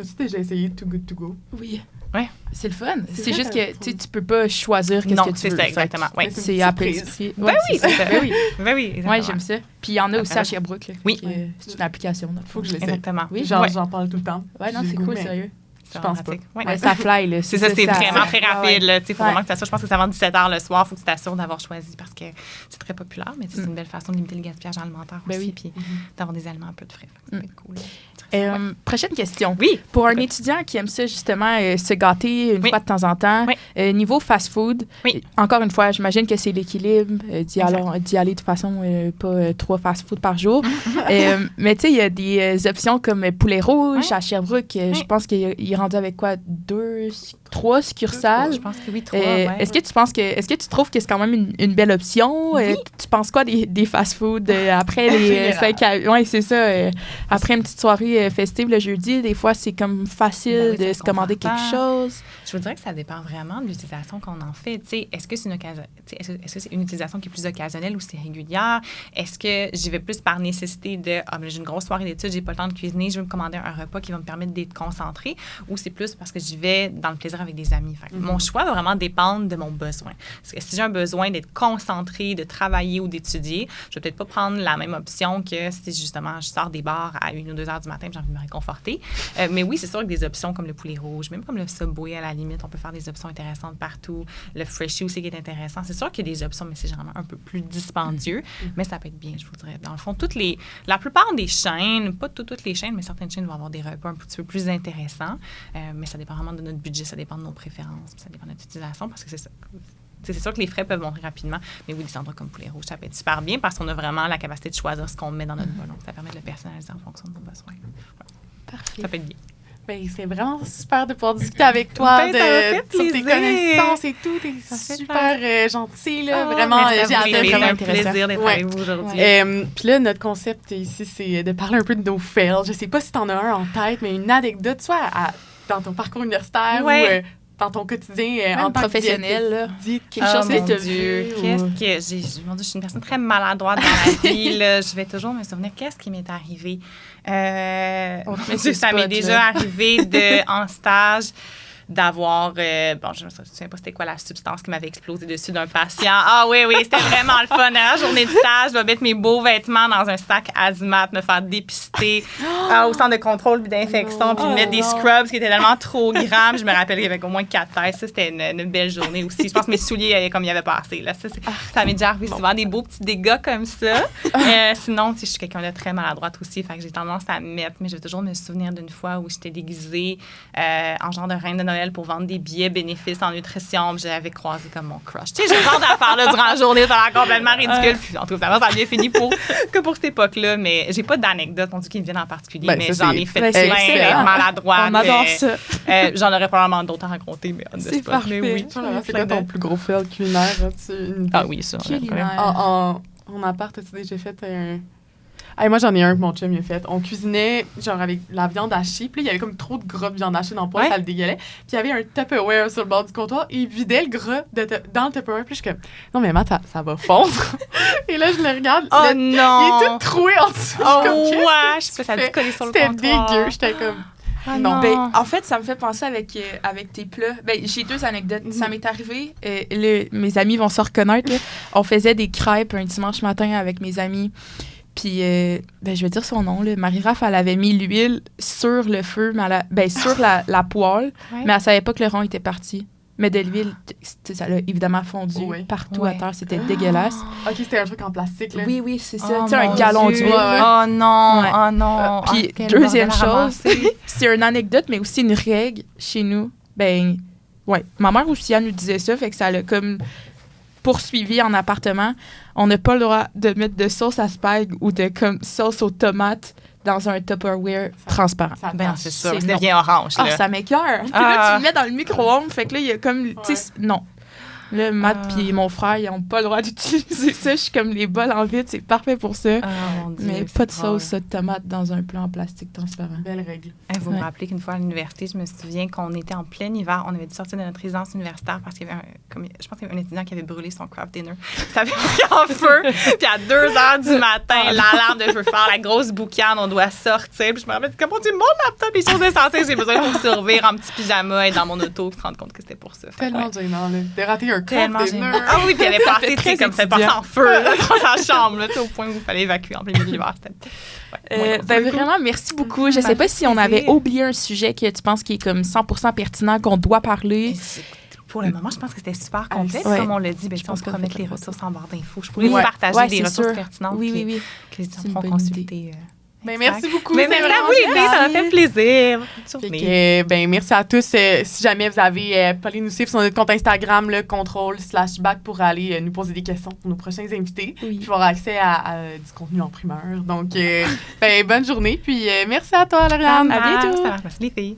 As-tu déjà essayé Too Good To Go?
Oui.
Ouais.
C'est le fun. C'est
vrai,
juste que tu peux pas choisir qu'est-ce
non,
que tu
c'est
veux.
ça, exactement. Ouais.
C'est Apple épicerie.
Ben oui, c'est ça.
Ben oui.
Ben oui, exactement.
Ouais, j'aime ça. Puis il y en a aussi à Sherbrooke. Là,
Oui.
C'est une application.
Faut que je l'essaie.
Exactement.
Oui,
J'en parle tout le temps.
Ouais, non,
J'ai
c'est
le goût,
cool,
mais
sérieux.
Je pense pas.
Ouais.
Ça fly, là.
C'est ça, c'est vraiment très rapide.
Ouais.
Il faut vraiment que tu t'assures. Je pense que ça avant 17 h le soir. Il faut que tu t'assures d'avoir choisi parce que c'est très populaire, mais c'est une belle façon de limiter le gaspillage alimentaire aussi.
Oui.
Puis d'avoir des aliments un peu de frais. Ça peut être cool.
Prochaine question.
Oui.
Pour un étudiant qui aime ça, justement, se gâter une fois de temps en temps, niveau fast-food, encore une fois, j'imagine que c'est l'équilibre d'y aller de façon pas 3 fast-food par jour. Mais tu sais, il y a des options comme Poulet Rouge à Sherbrooke. Je pense qu'il est rendu avec quoi? 3 succursales?
Je pense que oui, 3.
Est-ce que tu trouves que c'est quand même une belle option?
Oui.
Tu penses quoi des fast-food après les 5 à... Oui, c'est ça. Après une petite soirée festive le jeudi, des fois, c'est comme facile de se commander quelque chose.
Je vous dirais que ça dépend vraiment de l'utilisation qu'on en fait. Est-ce que c'est une utilisation qui est plus occasionnelle ou c'est régulière? Est-ce que j'y vais plus par nécessité de j'ai une grosse soirée d'études, j'ai pas le temps de cuisiner, je veux me commander un repas qui va me permettre d'être concentrée, ou c'est plus parce que j'y vais dans le plaisir avec des amis? Mon choix va vraiment dépendre de mon besoin. Parce que si j'ai un besoin d'être concentrée, de travailler ou d'étudier, je vais peut-être pas prendre la même option que si justement je sors des bars à 1 ou 2 heures du matin et j'ai envie de me réconforter. Mais oui, c'est sûr que des options comme le poulet rouge, même comme le Subway à la limite, on peut faire des options intéressantes partout. Le Freshie aussi qui est intéressant. C'est sûr qu'il y a des options, mais c'est généralement un peu plus dispendieux. Mais ça peut être bien, je vous dirais. Dans le fond, la plupart des chaînes, pas toutes les chaînes, mais certaines chaînes vont avoir des repas un petit peu plus intéressants. Mais ça dépend vraiment de notre budget, ça dépend de nos préférences, ça dépend de notre utilisation, parce que c'est ça. C'est sûr que les frais peuvent monter rapidement, mais oui, des endroits comme Poulet Rouge, ça peut être super bien parce qu'on a vraiment la capacité de choisir ce qu'on met dans notre bol. Donc, ça permet de le personnaliser en fonction de nos besoins.
Parfait.
Ça peut être bien.
Ben, c'est vraiment super de pouvoir discuter avec toi
Ben, ça m'a fait
sur tes
plaisir.
connaissances et tout. T'es super gentil, là. Vraiment, j'ai adoré.
C'est vraiment un
intéressant.
plaisir d'être avec vous aujourd'hui.
Puis là, notre concept ici, c'est de parler un peu de nos fails. Je sais pas si t'en as un en tête, mais une anecdote, soit dans ton parcours universitaire ou dans ton quotidien en tant
professionnel, là.
quelque chose que tu as vu.
Je suis une personne très maladroite dans la vie. Là. Je vais toujours me souvenir qu'est-ce qui m'est arrivé. Ça m'est déjà arrivé en stage d'avoir, je ne me souviens pas c'était quoi la substance qui m'avait explosé dessus d'un patient. Ah oui, c'était vraiment le fun. La journée de stage, je vais mettre mes beaux vêtements dans un sac hazmat, me faire dépister au centre de contrôle et d'infection, puis mettre des scrubs qui étaient tellement trop grands. Je me rappelle qu'il y avait au moins 4 tests. Ça, c'était une belle journée aussi. Je pense que mes souliers, comme il y avait passé. Là. Ça m'est déjà arrivé souvent, des beaux petits dégâts comme ça. Sinon, je suis quelqu'un de très maladroite aussi, fait que j'ai tendance à mettre, mais je vais toujours me souvenir d'une fois où j'étais déguisée en genre de reine de Noël pour vendre des billets bénéfices en nutrition. J'avais croisé comme mon crush. Tu sais, j'ai le genre d'affaires-là durant la journée, ça a l'air complètement ridicule. Puis, en tout cas, ça a bien fini que pour cette époque-là. Mais j'ai pas d'anecdotes, on dit qui me viennent en particulier, mais j'en ai fait plein, maladroite.
On adore ça.
J'en aurais probablement d'autres à raconter, mais
c'est parfait.
Mais oui.
C'est quoi ton plus gros fail culinaire?
Ah oui, ça.
En appart, as-tu déjà fait un... Moi, j'en ai un que mon chum il a fait. On cuisinait, genre, avec la viande hachée. Puis là, il y avait comme trop de gras de viande hachée dans le poêle, ça le dégueulait. Puis il y avait un Tupperware sur le bord du comptoir. Et il vidait le gras dans le Tupperware. Puis je suis comme, non, mais Matt, ça va fondre. Et là, je le regarde.
Oh non!
Il est tout troué en dessous.
Oh ouais! Je peux ça a coller sur le comptoir.
C'était dégueu. J'étais comme...
Non. Ben, en fait, ça me fait penser avec tes plats. Ben, j'ai 2 anecdotes. Ça m'est arrivé, mes amis vont se reconnaître. Là. On faisait des crêpes un dimanche matin avec mes amis. Puis, je vais dire son nom, là. Marie-Raph, elle avait mis l'huile sur le feu, mais sur la poêle, mais elle savait pas que le rond était parti. Mais de l'huile, ça l'a évidemment fondu partout à terre. C'était dégueulasse.
OK, c'était un truc en plastique, là.
Oui, c'est ça. Tu sais, un gallon d'huile.
Oh non,
Puis, deuxième chose, c'est une anecdote, mais aussi une règle chez nous. Ma mère aussi, elle nous disait ça, fait que ça l'a comme poursuivi en appartement. On n'a pas le droit de mettre de sauce à spag ou de comme sauce aux tomates dans un Tupperware transparent.
Ça
Ben,
marche.
c'est sûr.
C'est
Ça
non.
devient orange, là.
Ah, ça m'écoeure. Puis là, tu le mets dans le micro-ondes. Fait que là, il y a comme... Tu sais, non. Là, Matt puis mon frère, ils n'ont pas le droit d'utiliser ça. Je suis comme les bols en vide, c'est parfait pour ça.
Mon Dieu,
Mais
c'est
pas de
drôle.
sauce de tomate dans un plat en plastique transparent.
Belle règle.
Vous me
Ouais.
rappelez qu'une fois à l'université, je me souviens qu'on était en plein hiver, on avait dû sortir de notre résidence universitaire parce qu'il y avait je pense qu'il y avait un étudiant qui avait brûlé son craft dinner. Ça avait pris en feu. Puis à 2 heures du matin, l'alarme de feu fort, la grosse boucane, on doit sortir. Puis je me rappelle, comment tu mon laptop, les choses essentielles, j'ai besoin pour survivre en petit pyjama et dans mon auto, se rendre compte que c'était pour ça. Fait que,
Tellement gênant, là. De rater un
tellement
craft
gênant.
dinner.
Ah oui, puis elle avait passé, tu sais,
très
comme ça
étudiant.
passé en feu là, dans sa chambre, là, tu sais, au point où il fallait évacuer en plein milieu de l'hiver.
Vraiment, merci beaucoup. Je sais pas si on avait oublié un sujet que tu penses qui est comme 100% pertinent, qu'on doit parler.
Pour le moment, je pense que c'était super complet.
Ouais.
Comme on l'a dit, ben,
Je
on
pense
pourra
qu'on
mettre
fait
les
la
ressources en barre d'infos. Je pourrais
Oui.
vous partager
Ouais,
des
c'est
ressources
sûr.
pertinentes
Oui, oui, oui.
que les
C'est
étudiants
une
pourront
bonne
consulter.
Ben,
Exact.
merci beaucoup.
Mais
c'est
merci à
vraiment
vous, les filles, ça m'a
génial.
fait plaisir. Bonne
Fait
journée.
que, ben, merci à tous. Si jamais vous avez, pas allez nous suivre sur notre compte Instagram, le contrôle/bac, pour aller nous poser des questions pour nos prochains invités.
Oui.
Puis avoir accès à du contenu en primeur. Donc, ben, bonne journée. Puis merci à toi, Lauriane.
À bientôt.
Ça marche. Merci, les filles.